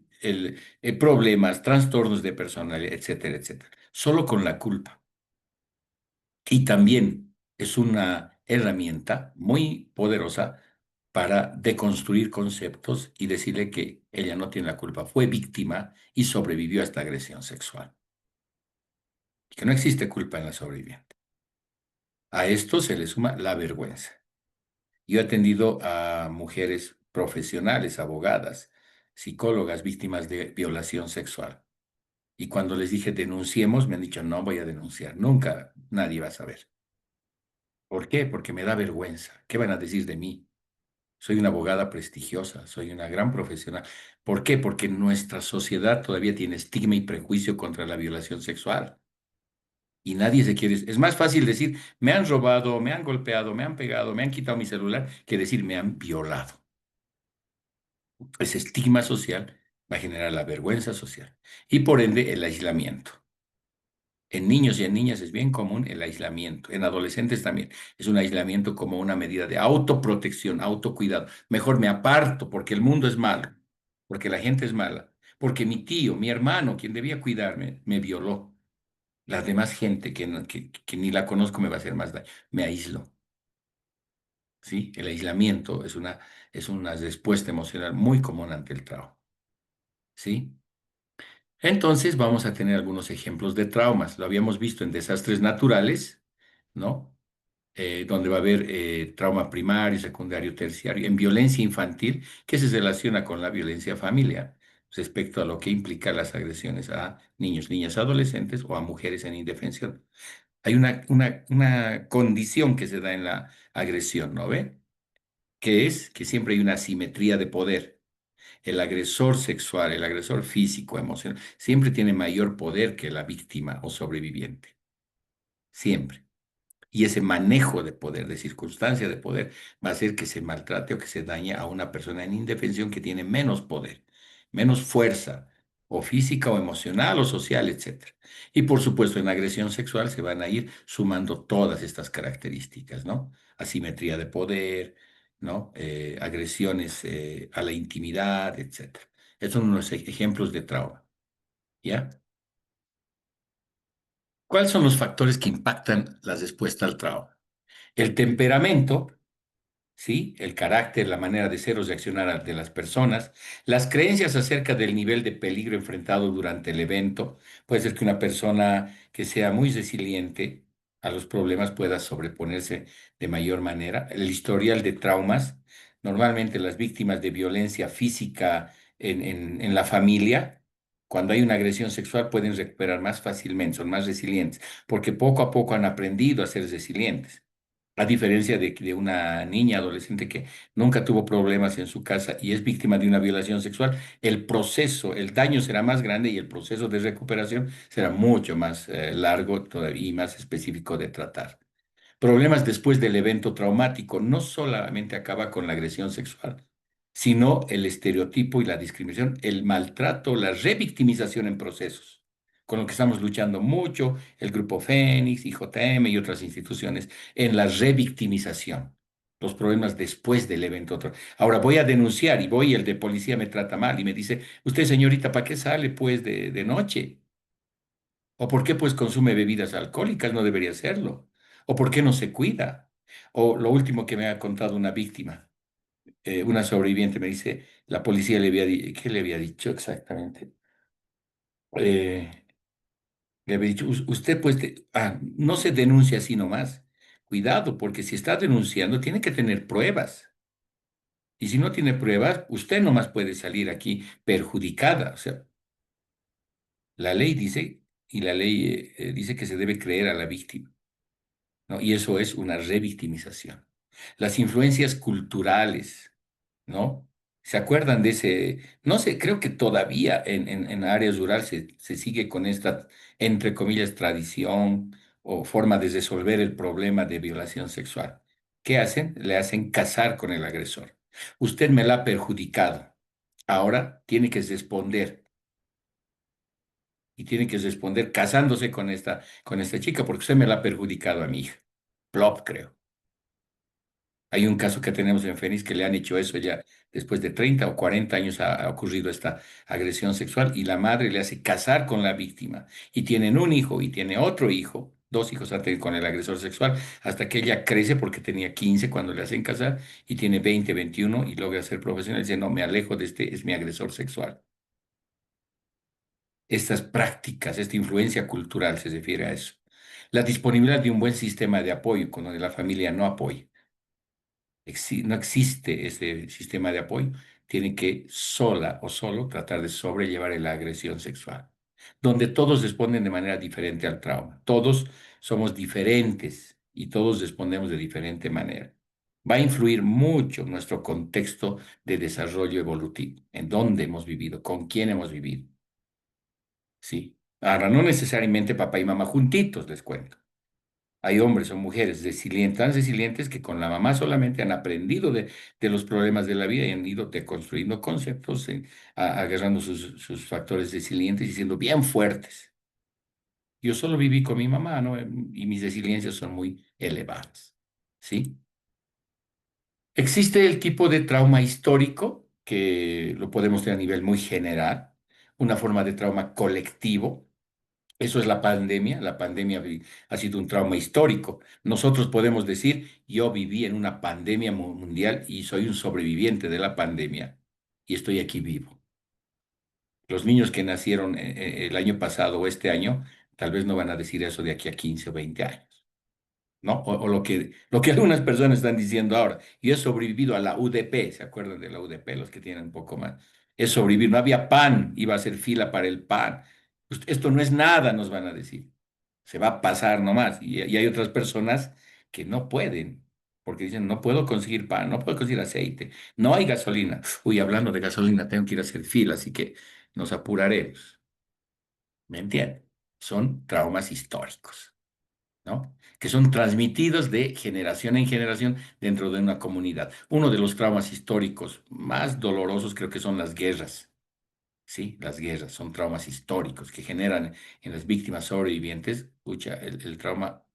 Speaker 2: problemas, trastornos de personalidad, etcétera, etcétera. Solo con la culpa. Y también es una herramienta muy poderosa para deconstruir conceptos y decirle que ella no tiene la culpa, fue víctima y sobrevivió a esta agresión sexual. que no existe culpa en la sobreviviente. A esto se le suma la vergüenza. Yo he atendido a mujeres profesionales, abogadas, psicólogas, víctimas de violación sexual. Y cuando les dije denunciemos, me han dicho, no voy a denunciar, nunca nadie va a saber. ¿Por qué? Porque me da vergüenza. ¿Qué van a decir de mí? Soy una abogada prestigiosa, soy una gran profesional. ¿Por qué? Porque nuestra sociedad todavía tiene estigma y prejuicio contra la violación sexual. Y nadie se quiere. Es más fácil decir, me han robado, me han golpeado, me han pegado, me han quitado mi celular, que decir, me han violado. Ese estigma social va a generar la vergüenza social y por ende el aislamiento. En niños y en niñas es bien común el aislamiento, en adolescentes también. Es un aislamiento como una medida de autoprotección, autocuidado. Mejor me aparto porque el mundo es malo, porque la gente es mala, porque mi tío, mi hermano, quien debía cuidarme, me violó. La demás gente que ni la conozco me va a hacer más daño. Me aíslo. ¿Sí? El aislamiento es una respuesta emocional muy común ante el trauma. ¿Sí? Entonces vamos a tener algunos ejemplos de traumas. Lo habíamos visto en desastres naturales, ¿no? Donde va a haber trauma primario, secundario, terciario, en violencia infantil, que se relaciona con la violencia familiar, respecto a lo que implica las agresiones a niños, niñas, adolescentes o a mujeres en indefensión. Hay una condición que se da en la agresión, ¿no ve? Que es que siempre hay una asimetría de poder. El agresor sexual, el agresor físico, emocional, siempre tiene mayor poder que la víctima o sobreviviente. Siempre. Y ese manejo de poder, de circunstancia de poder, va a hacer que se maltrate o que se dañe a una persona en indefensión que tiene menos poder, menos fuerza, o física o emocional o social, etcétera. Y por supuesto, en agresión sexual se van a ir sumando todas estas características, ¿no? Asimetría de poder, ¿no? Agresiones a la intimidad, etcétera. Estos son unos ejemplos de trauma, ¿ya? ¿Cuáles son los factores que impactan la respuesta al trauma? El temperamento, ¿sí? El carácter, la manera de ser o reaccionar de las personas, las creencias acerca del nivel de peligro enfrentado durante el evento. Puede ser que una persona que sea muy resiliente a los problemas pueda sobreponerse de mayor manera. El historial de traumas, normalmente las víctimas de violencia física en la familia. Cuando hay una agresión sexual pueden recuperar más fácilmente, son más resilientes, porque poco a poco han aprendido a ser resilientes. A diferencia de una niña adolescente que nunca tuvo problemas en su casa y es víctima de una violación sexual, el proceso, el daño será más grande y el proceso de recuperación será mucho más largo todavía y más específico de tratar. Problemas después del evento traumático no solamente acaba con la agresión sexual, sino el estereotipo y la discriminación, el maltrato, la revictimización en procesos, con lo que estamos luchando mucho, el Grupo Fénix, IJM y otras instituciones, en la revictimización, los problemas después del evento. Ahora voy a denunciar y voy, el de policía me trata mal y me dice, usted señorita, ¿para qué sale pues de noche? ¿O por qué pues consume bebidas alcohólicas? No debería hacerlo. ¿O por qué no se cuida? O lo último que me ha contado una víctima, una sobreviviente, me dice, la policía le había dicho, ¿qué le había dicho exactamente? Eh, Le había dicho, Usted pues, no se denuncia así nomás. Cuidado, porque si está denunciando, tiene que tener pruebas. Y si no tiene pruebas, usted nomás puede salir aquí perjudicada. O sea, la ley dice, y la ley dice que se debe creer a la víctima. ¿No? Y eso es una revictimización. Las influencias culturales, ¿no? ¿Se acuerdan de ese? No sé, creo que todavía en áreas rurales se sigue con esta, entre comillas, tradición o forma de resolver el problema de violación sexual. ¿Qué hacen? Le hacen casar con el agresor. Usted me la ha perjudicado. Ahora tiene que responder. Y tiene que responder casándose con esta chica, porque usted me la ha perjudicado a mi hija. Plop, creo. Hay un caso que tenemos en Fénix que le han hecho eso ya después de 30 o 40 años ha ocurrido esta agresión sexual y la madre le hace casar con la víctima y tienen un hijo y tiene otro hijo, dos hijos antes con el agresor sexual, hasta que ella crece porque tenía 15 cuando le hacen casar y tiene 20, 21 y logra ser profesional y dice, no, me alejo de este, es mi agresor sexual. estas prácticas, esta influencia cultural se refiere a eso. La disponibilidad de un buen sistema de apoyo cuando la familia no apoya. No existe ese sistema de apoyo. Tiene que sola o solo tratar de sobrellevar la agresión sexual, donde todos responden de manera diferente al trauma. Todos somos diferentes y todos respondemos de diferente manera. Va a influir mucho nuestro contexto de desarrollo evolutivo, en dónde hemos vivido, con quién hemos vivido. Sí. Ahora, no necesariamente papá y mamá juntitos, les cuento. Hay hombres o mujeres resilientes, tan resilientes que con la mamá solamente han aprendido de los problemas de la vida y han ido deconstruyendo conceptos, agarrando sus factores resilientes y siendo bien fuertes. Yo solo viví con mi mamá, ¿no? Y mis resiliencias son muy elevadas, ¿sí? Existe el tipo de trauma histórico, que lo podemos tener a nivel muy general, una forma de trauma colectivo. Eso es la pandemia. La pandemia ha sido un trauma histórico. Nosotros podemos decir, yo viví en una pandemia mundial y soy un sobreviviente de la pandemia y estoy aquí vivo. Los niños que nacieron el año pasado o este año, tal vez no van a decir eso de aquí a 15 o 20 años, ¿no? O lo que algunas personas están diciendo ahora. Yo he sobrevivido a la UDP, ¿se acuerdan de la UDP? Los que tienen un poco más. He sobrevivido, no había pan, iba a hacer fila para el pan. Pues esto no es nada, nos van a decir. Se va a pasar nomás. Y hay otras personas que no pueden, porque dicen, no puedo conseguir pan, no puedo conseguir aceite, no hay gasolina. Uy, hablando de gasolina, tengo que ir a hacer fila, así que nos apuraremos. ¿Me entienden? Son traumas históricos, ¿no? Que son transmitidos de generación en generación dentro de una comunidad. Uno de los traumas históricos más dolorosos creo que son las guerras. Sí, las guerras son traumas históricos que generan en las víctimas sobrevivientes, pucha, el trauma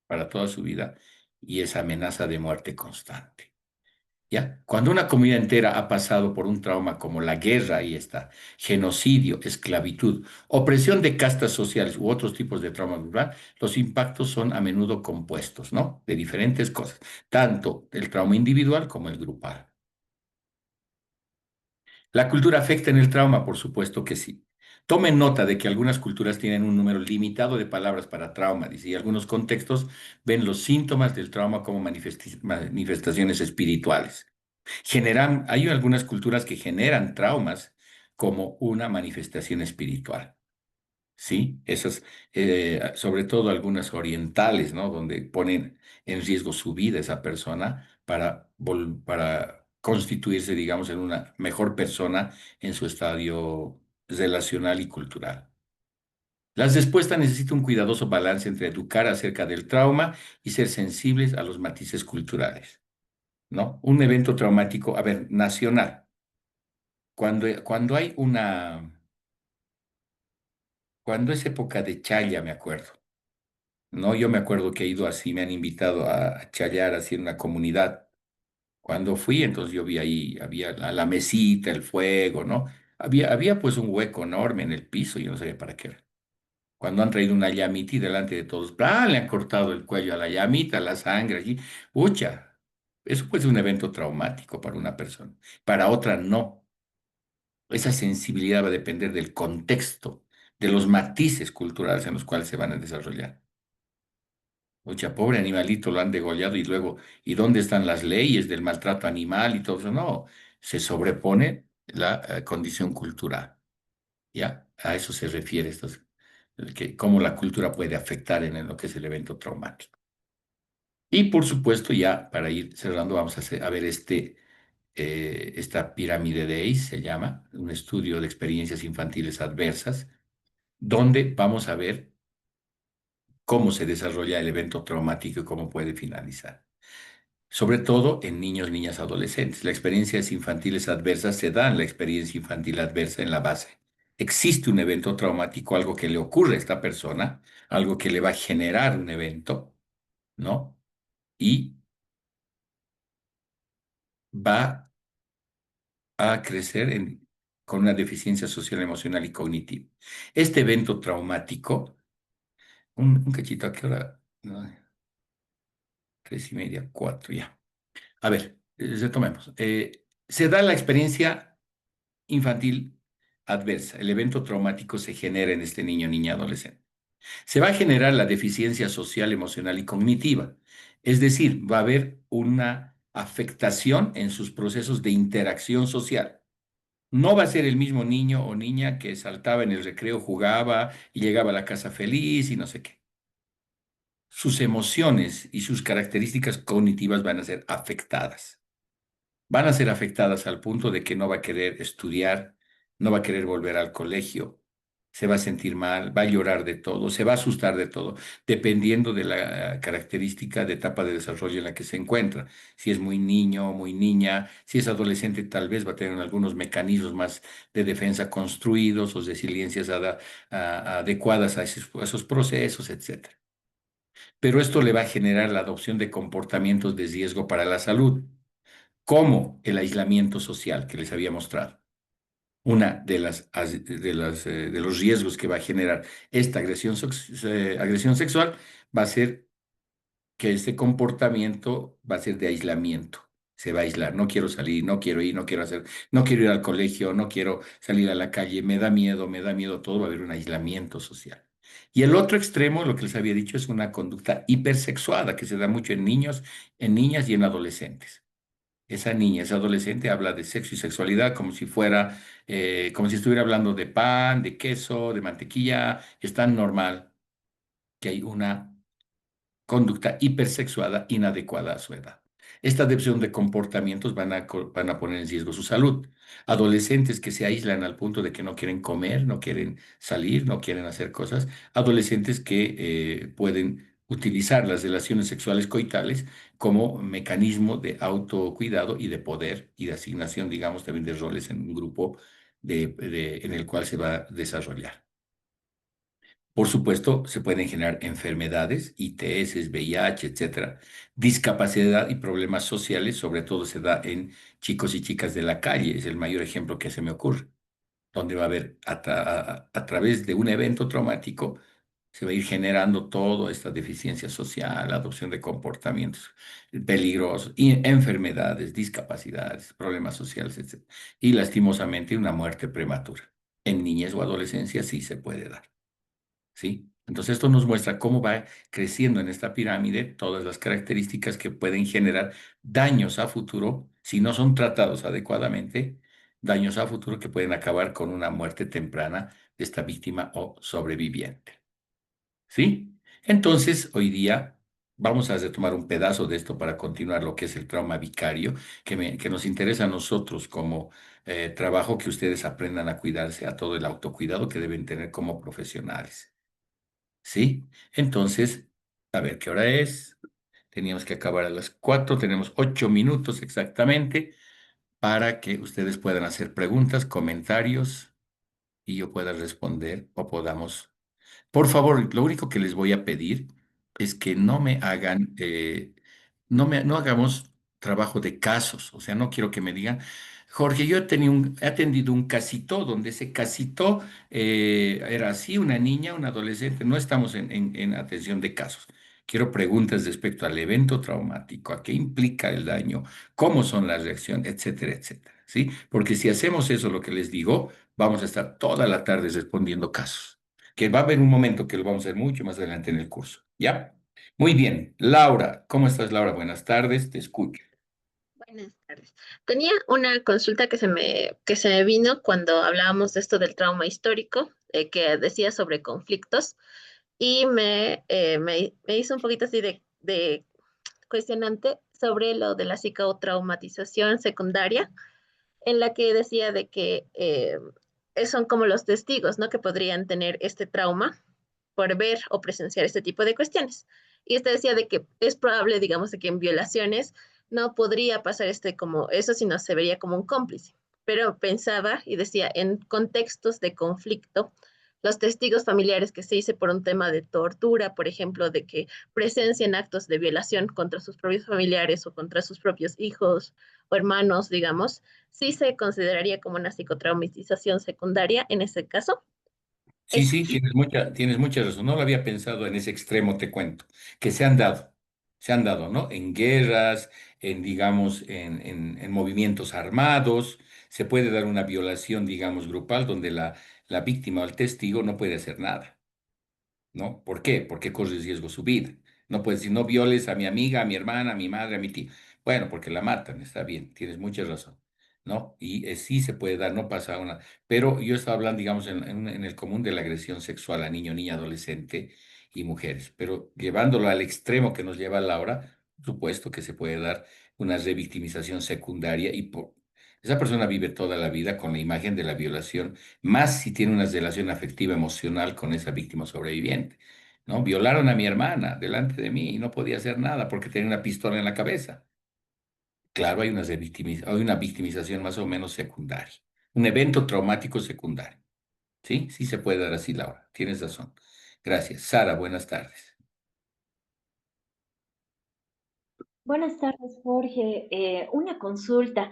Speaker 2: para toda su vida y esa amenaza de muerte constante. ¿Ya? Cuando una comunidad entera ha pasado por un trauma como la guerra, ahí está, genocidio, esclavitud, opresión de castas sociales u otros tipos de trauma rural, los impactos son a menudo compuestos, ¿no? De diferentes cosas, tanto el trauma individual como el grupal. ¿La cultura afecta en el trauma? Por supuesto que sí. Tomen nota de que algunas culturas tienen un número limitado de palabras para trauma, dice, y algunos contextos ven los síntomas del trauma como manifestaciones espirituales. Hay algunas culturas que generan traumas como una manifestación espiritual. Sí, esas, sobre todo algunas orientales, ¿no? Donde ponen en riesgo su vida esa persona para constituirse, digamos, en una mejor persona en su estadio relacional y cultural. Las respuestas necesitan un cuidadoso balance entre educar acerca del trauma y ser sensibles a los matices culturales, ¿no? Un evento traumático, a ver, nacional. Cuando es época de chaya, me acuerdo. No, yo me acuerdo que he ido así, me han invitado a chayar así en una comunidad. Cuando fui, entonces yo vi ahí, había la mesita, el fuego, ¿no? Había pues un hueco enorme en el piso, yo no sabía para qué era. Cuando han traído una llamita y delante de todos, ¡plá! Le han cortado el cuello a la llamita, la sangre allí. ¡Ucha! Eso puede ser un evento traumático para una persona. Para otra, no. Esa sensibilidad va a depender del contexto, de los matices culturales en los cuales se van a desarrollar. Oye, pobre animalito, lo han degollado y luego, ¿y dónde están las leyes del maltrato animal y todo eso? No, se sobrepone la condición cultural, ¿ya? A eso se refiere cómo la cultura puede afectar en lo que es el evento traumático. Y por supuesto, ya para ir cerrando, vamos a ver esta pirámide de ACE, se llama, un estudio de experiencias infantiles adversas, donde vamos a ver cómo se desarrolla el evento traumático y cómo puede finalizar. Sobre todo en niños, niñas, adolescentes. Las experiencias infantiles adversas se dan la experiencia infantil adversa en la base. Existe un evento traumático, algo que le ocurre a esta persona, algo que le va a generar un evento, ¿no? Y va a crecer con una deficiencia social, emocional y cognitiva. Este evento traumático, un cachito, ¿a qué hora? No, 3:30, 4, ya. A ver, retomemos. Se da la experiencia infantil adversa, el evento traumático se genera en este niño, niña, adolescente. Se va a generar la deficiencia social, emocional y cognitiva. Es decir, va a haber una afectación en sus procesos de interacción social. No va a ser el mismo niño o niña que saltaba en el recreo, jugaba y llegaba a la casa feliz y no sé qué. Sus emociones y sus características cognitivas van a ser afectadas. Van a ser afectadas al punto de que no va a querer estudiar, no va a querer volver al colegio, se va a sentir mal, va a llorar de todo, se va a asustar de todo, dependiendo de la característica de etapa de desarrollo en la que se encuentra. Si es muy niño, muy niña, si es adolescente, tal vez va a tener algunos mecanismos más de defensa construidos o resiliencias adecuadas a esos procesos, etcétera. Pero esto le va a generar la adopción de comportamientos de riesgo para la salud, como el aislamiento social que les había mostrado. Una de los riesgos que va a generar esta agresión sexual va a ser que este comportamiento va a ser de aislamiento. Se va a aislar. No quiero salir, no quiero ir, no quiero ir al colegio, no quiero salir a la calle, me da miedo todo, va a haber un aislamiento social. Y el otro extremo, lo que les había dicho, es una conducta hipersexuada que se da mucho en niños, en niñas y en adolescentes. Esa niña, esa adolescente habla de sexo y sexualidad como si fuera, como si estuviera hablando de pan, de queso, de mantequilla. Es tan normal que hay una conducta hipersexuada inadecuada a su edad. Esta adopción de comportamientos van a poner en riesgo su salud. Adolescentes que se aíslan al punto de que no quieren comer, no quieren salir, no quieren hacer cosas. Adolescentes que pueden utilizar las relaciones sexuales coitales como mecanismo de autocuidado y de poder y de asignación, digamos, también de roles en un grupo en el cual se va a desarrollar. Por supuesto, se pueden generar enfermedades, ITS, VIH, etcétera. Discapacidad y problemas sociales, sobre todo se da en chicos y chicas de la calle, es el mayor ejemplo que se me ocurre, donde va a haber a través de un evento traumático, se va a ir generando toda esta deficiencia social, adopción de comportamientos peligrosos, y enfermedades, discapacidades, problemas sociales, etcétera. Y lastimosamente una muerte prematura. En niñez o adolescencia sí se puede dar. ¿Sí? Entonces esto nos muestra cómo va creciendo en esta pirámide todas las características que pueden generar daños a futuro si no son tratados adecuadamente, daños a futuro que pueden acabar con una muerte temprana de esta víctima o sobreviviente. ¿Sí? Entonces, hoy día vamos a retomar un pedazo de esto para continuar lo que es el trauma vicario, que nos interesa a nosotros como trabajo, que ustedes aprendan a cuidarse, a todo el autocuidado que deben tener como profesionales. ¿Sí? Entonces, a ver qué hora es. Teníamos que acabar a las 4, tenemos 8 minutos exactamente para que ustedes puedan hacer preguntas, comentarios y yo pueda responder o podamos. Por favor, lo único que les voy a pedir es que no me hagan, no hagamos trabajo de casos. O sea, no quiero que me digan, Jorge, he atendido un casito donde ese casito era así, una niña, un adolescente. No estamos en atención de casos. Quiero preguntas respecto al evento traumático, a qué implica el daño, cómo son las reacciones, etcétera, etcétera. ¿Sí? Porque si hacemos eso, lo que les digo, vamos a estar toda la tarde respondiendo casos, que va a haber un momento que lo vamos a hacer mucho más adelante en el curso. ¿Ya? Muy bien. Laura, ¿cómo estás, Laura? Buenas tardes, te escucho.
Speaker 4: Buenas tardes. Tenía una consulta que se me vino cuando hablábamos de esto del trauma histórico, que decía sobre conflictos, y me hizo un poquito así de cuestionante sobre lo de la psicotraumatización secundaria, en la que decía de que son como los testigos, ¿no? Que podrían tener este trauma por ver o presenciar este tipo de cuestiones. Y este decía de que es probable, digamos, de que en violaciones no podría pasar como eso, sino se vería como un cómplice. Pero pensaba y decía, en contextos de conflicto, los testigos familiares que se hice por un tema de tortura, por ejemplo, de que presencien actos de violación contra sus propios familiares o contra sus propios hijos o hermanos, digamos, sí se consideraría como una psicotraumatización secundaria en ese caso.
Speaker 2: Sí,
Speaker 4: Es,
Speaker 2: sí, tienes mucha razón. No lo había pensado en ese extremo, te cuento, que se han dado, ¿no? En guerras, digamos, en movimientos armados, se puede dar una violación, digamos, grupal, donde la víctima o el testigo no puede hacer nada, ¿no? ¿Por qué? Porque corre riesgo su vida. No puedes decir, no violes a mi amiga, a mi hermana, a mi madre, a mi tía. Bueno, porque la matan, está bien, tienes mucha razón, ¿no? Y sí se puede dar, no pasa una. Pero yo estaba hablando, digamos, en el común de la agresión sexual a niño, niña, adolescente y mujeres. Pero llevándolo al extremo que nos lleva Laura, por supuesto que se puede dar una revictimización secundaria esa persona vive toda la vida con la imagen de la violación más si tiene una relación afectiva emocional con esa víctima sobreviviente, ¿no? Violaron a mi hermana delante de mí y no podía hacer nada porque tenía una pistola en la cabeza. Claro, hay una victimización más o menos secundaria, un evento traumático secundario. Sí, sí se puede dar así, Laura. Tienes razón. Gracias. Sara, buenas tardes.
Speaker 8: Buenas tardes, Jorge. Una consulta.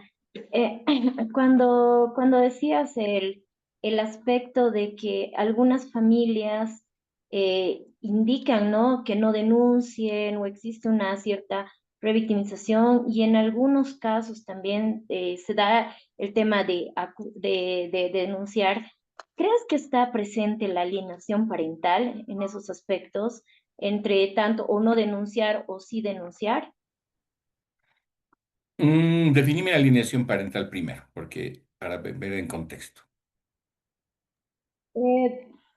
Speaker 8: Cuando decías el aspecto de que algunas familias indican, ¿no?, que no denuncien o existe una cierta revictimización y en algunos casos también se da el tema de denunciar, ¿crees que está presente la alienación parental en esos aspectos entre tanto o no denunciar o sí denunciar?
Speaker 2: Definime la alineación parental primero, porque para ver en contexto.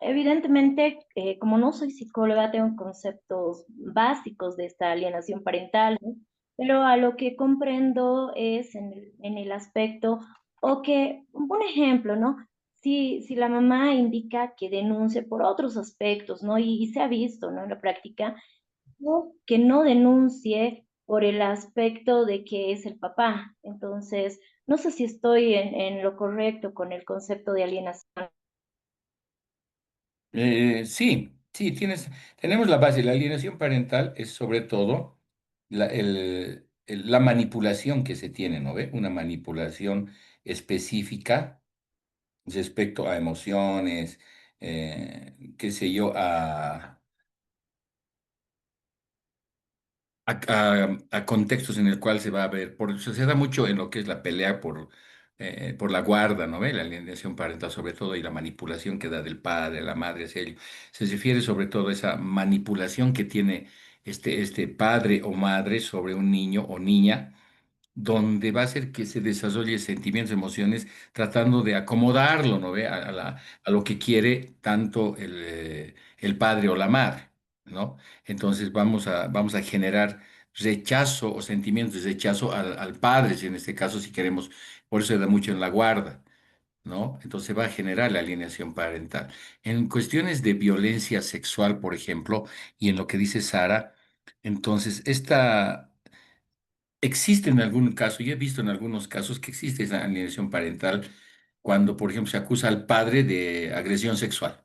Speaker 8: Evidentemente, como no soy psicóloga, tengo conceptos básicos de esta alienación parental, ¿no? Pero a lo que comprendo es en el aspecto, o que, un ejemplo, ¿no? Si la mamá indica que denuncie por otros aspectos, ¿no? Y se ha visto, ¿no?, en la práctica, o que no denuncie por el aspecto de que es el papá. Entonces, no sé si estoy en lo correcto con el concepto de alienación.
Speaker 2: Sí, sí, tenemos la base. La alienación parental es sobre todo la manipulación que se tiene, ¿no ve? Una manipulación específica respecto a emociones, qué sé yo, a contextos en el cual se va a ver, se da mucho en lo que es la pelea por la guarda, ¿no ve? La alienación parental sobre todo y la manipulación que da del padre, la madre hacia ello. Se refiere sobre todo a esa manipulación que tiene este padre o madre sobre un niño o niña donde va a hacer que se desarrolle sentimientos, emociones, tratando de acomodarlo, ¿no ve? A lo que quiere tanto el padre o la madre, ¿no? Entonces vamos a generar rechazo o sentimientos de rechazo al padre, si en este caso, si queremos, por eso se da mucho en la guarda, ¿no? Entonces va a generar la alienación parental. En cuestiones de violencia sexual, por ejemplo, y en lo que dice Sara, entonces esta existe en algún caso, y he visto en algunos casos que existe esa alienación parental cuando, por ejemplo, se acusa al padre de agresión sexual,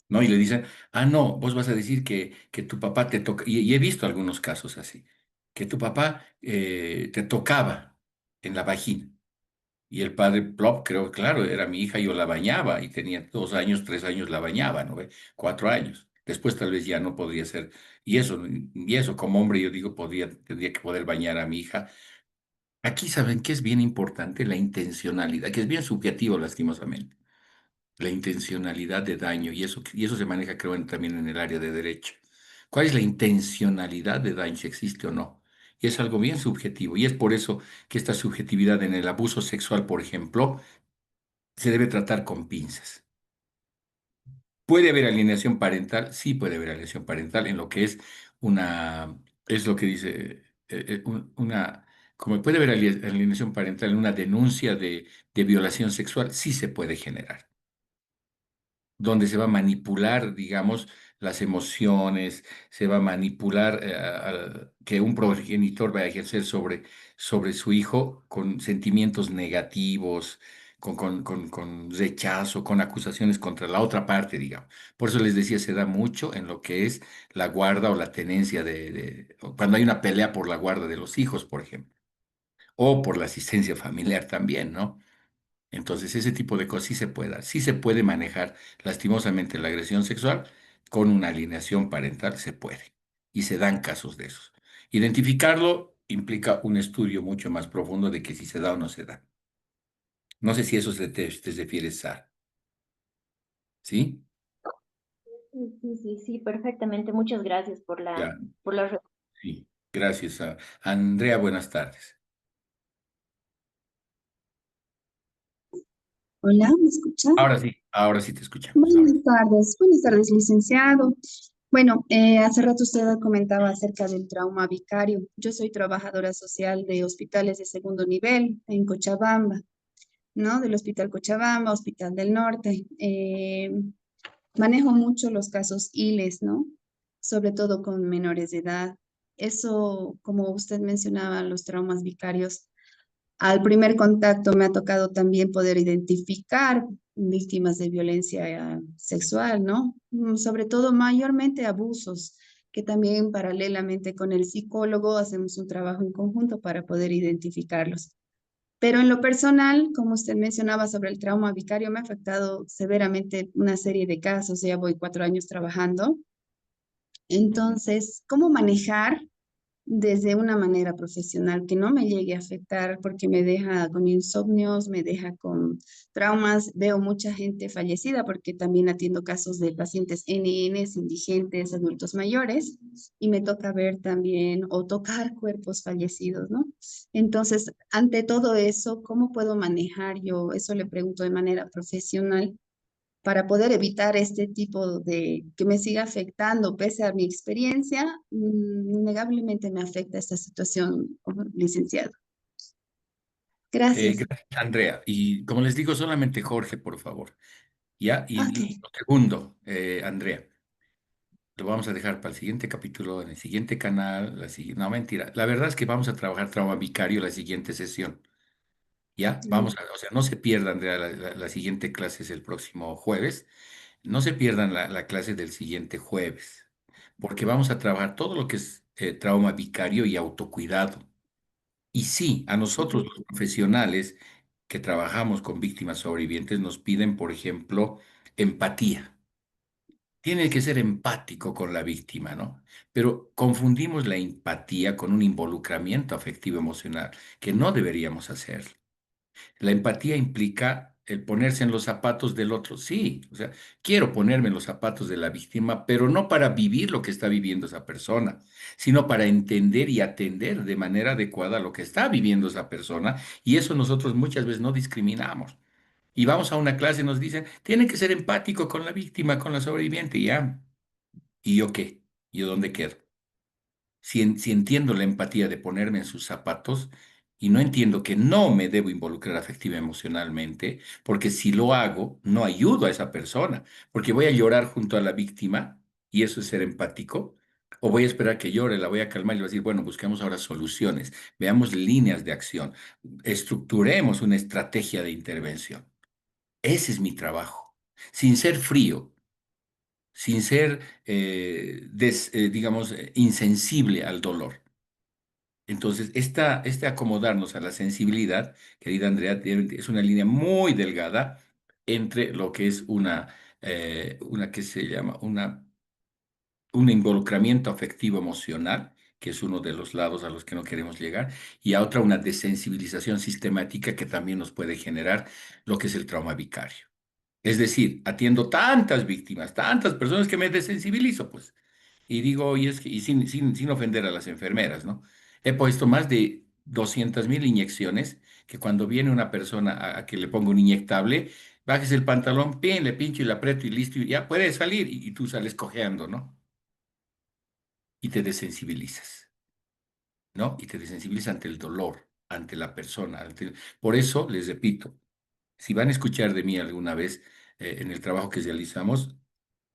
Speaker 2: ¿no? Y le dicen, ah, no, vos vas a decir que tu papá te toca, y he visto algunos casos así, que tu papá te tocaba en la vagina. Y el padre, plop, creo, claro, era mi hija, yo la bañaba y tenía 2 años, 3 años la bañaba, ¿no ve? 4 años. Después tal vez ya no podría ser. Y eso, como hombre, yo digo, tendría que poder bañar a mi hija. Aquí saben que es bien importante la intencionalidad, que es bien subjetivo, lastimosamente. La intencionalidad de daño, y eso se maneja, creo, también en el área de derecho. ¿Cuál es la intencionalidad de daño, si existe o no? Y es algo bien subjetivo, y es por eso que esta subjetividad en el abuso sexual, por ejemplo, se debe tratar con pinzas. ¿Puede haber alienación parental? Sí puede haber alienación parental en lo que es lo que dice, como puede haber alienación parental en una denuncia de violación sexual, sí se puede generar donde se va a manipular, digamos, las emociones, se va a manipular que un progenitor va a ejercer sobre su hijo con sentimientos negativos, con rechazo, con acusaciones contra la otra parte, digamos. Por eso les decía, se da mucho en lo que es la guarda o la tenencia o cuando hay una pelea por la guarda de los hijos, por ejemplo, o por la asistencia familiar también, ¿no? Entonces, ese tipo de cosas sí se puede manejar lastimosamente la agresión sexual con una alineación parental, se puede. Y se dan casos de esos. Identificarlo implica un estudio mucho más profundo de que si se da o no se da. No sé si eso te refieres, Sara. ¿Sí?
Speaker 8: Sí, perfectamente. Muchas gracias
Speaker 2: Ya,
Speaker 8: por la
Speaker 2: sí. Gracias. Andrea, buenas tardes.
Speaker 9: Hola, ¿me escucha?
Speaker 2: Ahora sí te escuchamos. Ahora.
Speaker 9: Buenas tardes, licenciado. Bueno, hace rato usted comentaba acerca del trauma vicario. Yo soy trabajadora social de hospitales de segundo nivel en Cochabamba, ¿no? Del Hospital Cochabamba, Hospital del Norte. Manejo mucho los casos ILES, ¿no? Sobre todo con menores de edad. Eso, como usted mencionaba, los traumas vicarios. Al primer contacto me ha tocado también poder identificar víctimas de violencia sexual, ¿no? Sobre todo mayormente abusos, que también paralelamente con el psicólogo hacemos un trabajo en conjunto para poder identificarlos. Pero en lo personal, como usted mencionaba sobre el trauma vicario, me ha afectado severamente una serie de casos, ya voy 4 años trabajando. Entonces, ¿cómo manejar desde una manera profesional que no me llegue a afectar porque me deja con insomnios, me deja con traumas? Veo mucha gente fallecida porque también atiendo casos de pacientes NNs, indigentes, adultos mayores, y me toca ver también o tocar cuerpos fallecidos, ¿no? Entonces, ante todo eso, ¿cómo puedo manejar yo? Eso le pregunto de manera profesional para poder evitar este tipo de que me siga afectando, pese a mi experiencia, innegablemente me afecta esta situación, licenciado. Gracias.
Speaker 2: Gracias, Andrea. Y como les digo, solamente Jorge, por favor. ¿Ya?
Speaker 9: Ok.
Speaker 2: Y lo segundo, Andrea, lo vamos a dejar para el siguiente capítulo, en el siguiente canal. No, mentira. La verdad es que vamos a trabajar trauma vicario la siguiente sesión. ¿Ya? O sea, no se pierdan, Andrea, la siguiente clase es el próximo jueves. No se pierdan la clase del siguiente jueves, porque vamos a trabajar todo lo que es trauma vicario y autocuidado. Y sí, a nosotros los profesionales que trabajamos con víctimas sobrevivientes nos piden, por ejemplo, empatía. Tiene que ser empático con la víctima, ¿no? Pero confundimos la empatía con un involucramiento afectivo emocional, que no deberíamos hacer. La empatía implica el ponerse en los zapatos del otro. Sí, o sea, quiero ponerme en los zapatos de la víctima, pero no para vivir lo que está viviendo esa persona, sino para entender y atender de manera adecuada lo que está viviendo esa persona. Y eso nosotros muchas veces no discriminamos. Y vamos a una clase y nos dicen, tienen que ser empático con la víctima, con la sobreviviente, y ya. ¿Y yo qué? ¿Yo dónde quedo? Si entiendo la empatía de ponerme en sus zapatos y no entiendo que no me debo involucrar afectiva emocionalmente, porque si lo hago, no ayudo a esa persona, porque voy a llorar junto a la víctima y eso es ser empático, o voy a esperar que llore, la voy a calmar y le voy a decir, bueno, busquemos ahora soluciones, veamos líneas de acción, estructuremos una estrategia de intervención. Ese es mi trabajo, sin ser frío, sin ser, digamos, insensible al dolor. Entonces, este acomodarnos a la sensibilidad, querida Andrea, es una línea muy delgada entre lo que es una que se llama un involucramiento afectivo emocional, que es uno de los lados a los que no queremos llegar, y a otra una desensibilización sistemática que también nos puede generar lo que es el trauma vicario. Es decir, atiendo tantas víctimas, tantas personas que me desensibilizo, pues. Y digo, y es que, y sin ofender a las enfermeras, ¿no? He puesto más de 200.000 inyecciones que cuando viene una persona a que le pongo un inyectable, bajes el pantalón, pin, le pincho y le aprieto y listo, y ya puede salir y tú sales cojeando, ¿no? Y te desensibilizas, ¿no? Y te desensibilizas ante el dolor, ante la persona. Por eso, les repito, si van a escuchar de mí alguna vez en el trabajo que realizamos,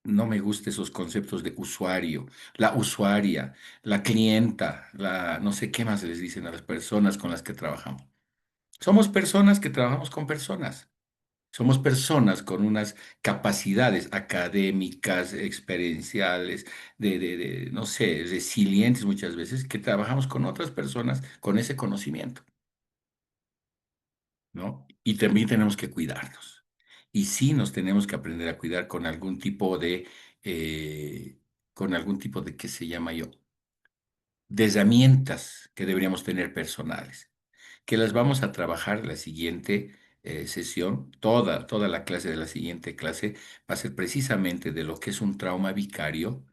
Speaker 2: no me gustan esos conceptos de usuario, la usuaria, la clienta, no sé qué más les dicen a las personas con las que trabajamos. Somos personas que trabajamos con personas. Somos personas con unas capacidades académicas, experienciales, no sé, resilientes muchas veces, que trabajamos con otras personas con ese conocimiento, ¿no? Y también tenemos que cuidarnos. Y sí nos tenemos que aprender a cuidar eh, con algún tipo de, ¿qué se llama yo? De herramientas que deberíamos tener personales, que las vamos a trabajar la siguiente sesión, toda la clase de la siguiente clase va a ser precisamente de lo que es un trauma vicario,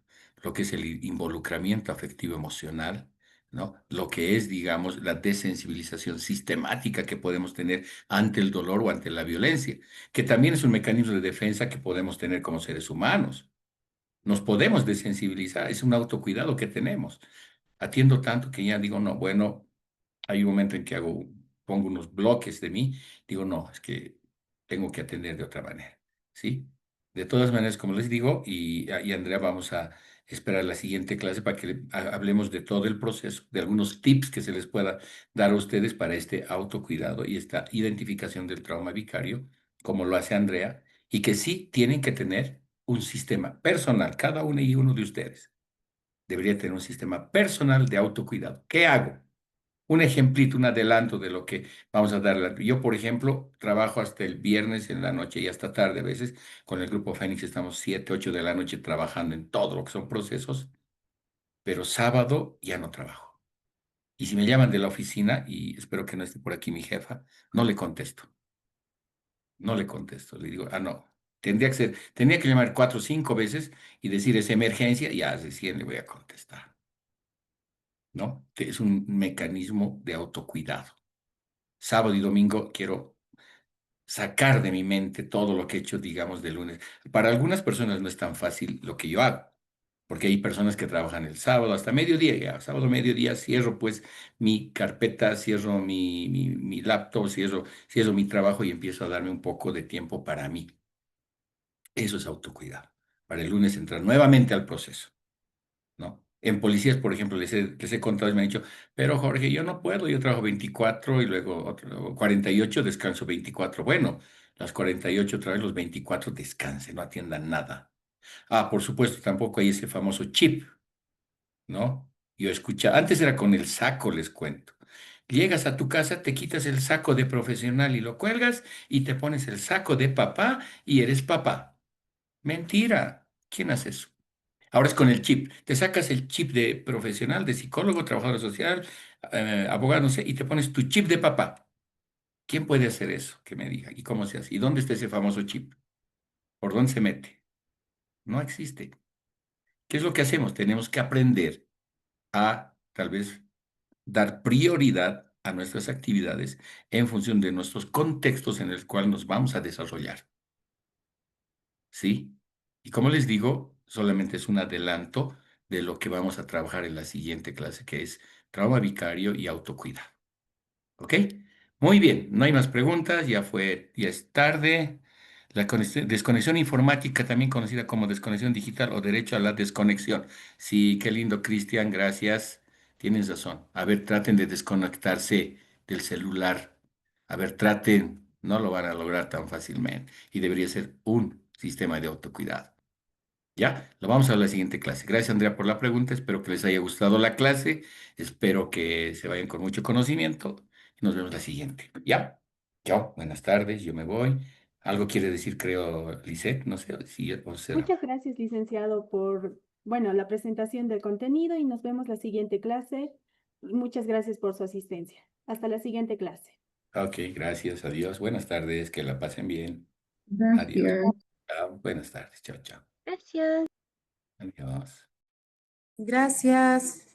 Speaker 2: lo que es el involucramiento afectivo emocional, ¿no? Lo que es, digamos, la desensibilización sistemática que podemos tener ante el dolor o ante la violencia, que también es un mecanismo de defensa que podemos tener como seres humanos. Nos podemos desensibilizar, es un autocuidado que tenemos. Atiendo tanto que ya digo, no, bueno, hay un momento en que pongo unos bloques de mí, digo, no, es que tengo que atender de otra manera, ¿sí? De todas maneras, como les digo, y Andrea, vamos a esperar la siguiente clase para que hablemos de todo el proceso, de algunos tips que se les pueda dar a ustedes para este autocuidado y esta identificación del trauma vicario, como lo hace Andrea, y que sí tienen que tener un sistema personal, cada uno y uno de ustedes debería tener un sistema personal de autocuidado. ¿Qué hago? Un ejemplito, un adelanto de lo que vamos a dar. Yo, por ejemplo, trabajo hasta el viernes en la noche y hasta tarde a veces. Con el grupo Fénix estamos 7, 8 de la noche trabajando en todo lo que son procesos, pero sábado ya no trabajo. Y si me llaman de la oficina, y espero que no esté por aquí mi jefa, no le contesto. No le contesto. Le digo, no. Tendría que llamar 4 o 5 veces y decir es emergencia, y ya recién le voy a contestar. ¿No? Que es un mecanismo de autocuidado. Sábado y domingo quiero sacar de mi mente todo lo que he hecho, digamos, de lunes. Para algunas personas no es tan fácil lo que yo hago, porque hay personas que trabajan el sábado hasta mediodía, ya, sábado, mediodía, cierro pues mi carpeta, cierro mi laptop, cierro mi trabajo y empiezo a darme un poco de tiempo para mí. Eso es autocuidado. Para el lunes entrar nuevamente al proceso, ¿no? En policías, por ejemplo, les he contado y me han dicho, pero Jorge, yo no puedo, yo trabajo 24 y luego 48, descanso 24. Bueno, las 48 otra vez, los 24 descansen, no atiendan nada. Por supuesto, tampoco hay ese famoso chip, ¿no? Yo escuchaba, antes era con el saco, les cuento. Llegas a tu casa, te quitas el saco de profesional y lo cuelgas y te pones el saco de papá y eres papá. Mentira. ¿Quién hace eso? Ahora es con el chip. Te sacas el chip de profesional, de psicólogo, trabajador social, abogado, no sé, y te pones tu chip de papá. ¿Quién puede hacer eso? Que me diga. ¿Y cómo se hace? ¿Y dónde está ese famoso chip? ¿Por dónde se mete? No existe. ¿Qué es lo que hacemos? Tenemos que aprender a tal vez dar prioridad a nuestras actividades en función de nuestros contextos en el cual nos vamos a desarrollar. ¿Sí? Y como les digo, solamente es un adelanto de lo que vamos a trabajar en la siguiente clase, que es trauma vicario y autocuidado. ¿Ok? Muy bien, no hay más preguntas, ya es tarde. La desconexión informática, también conocida como desconexión digital o derecho a la desconexión. Sí, qué lindo, Cristian, gracias. Tienes razón. A ver, traten de desconectarse del celular. A ver, traten, no lo van a lograr tan fácilmente. Y debería ser un sistema de autocuidado. ¿Ya? Lo vamos a ver en la siguiente clase. Gracias, Andrea, por la pregunta. Espero que les haya gustado la clase. Espero que se vayan con mucho conocimiento. Nos vemos la siguiente. ¿Ya? Chao. Buenas tardes. Yo me voy. Algo quiere decir, creo, Lisette. No sé si o será.
Speaker 1: Muchas gracias, licenciado, por, bueno, la presentación del contenido y nos vemos la siguiente clase. Muchas gracias por su asistencia. Hasta la siguiente clase.
Speaker 2: Ok, gracias. Adiós. Buenas tardes. Que la pasen bien. Adiós.
Speaker 9: Gracias.
Speaker 2: Chao. Buenas tardes. Chao, chao.
Speaker 4: Gracias.
Speaker 2: Adiós.
Speaker 10: Gracias.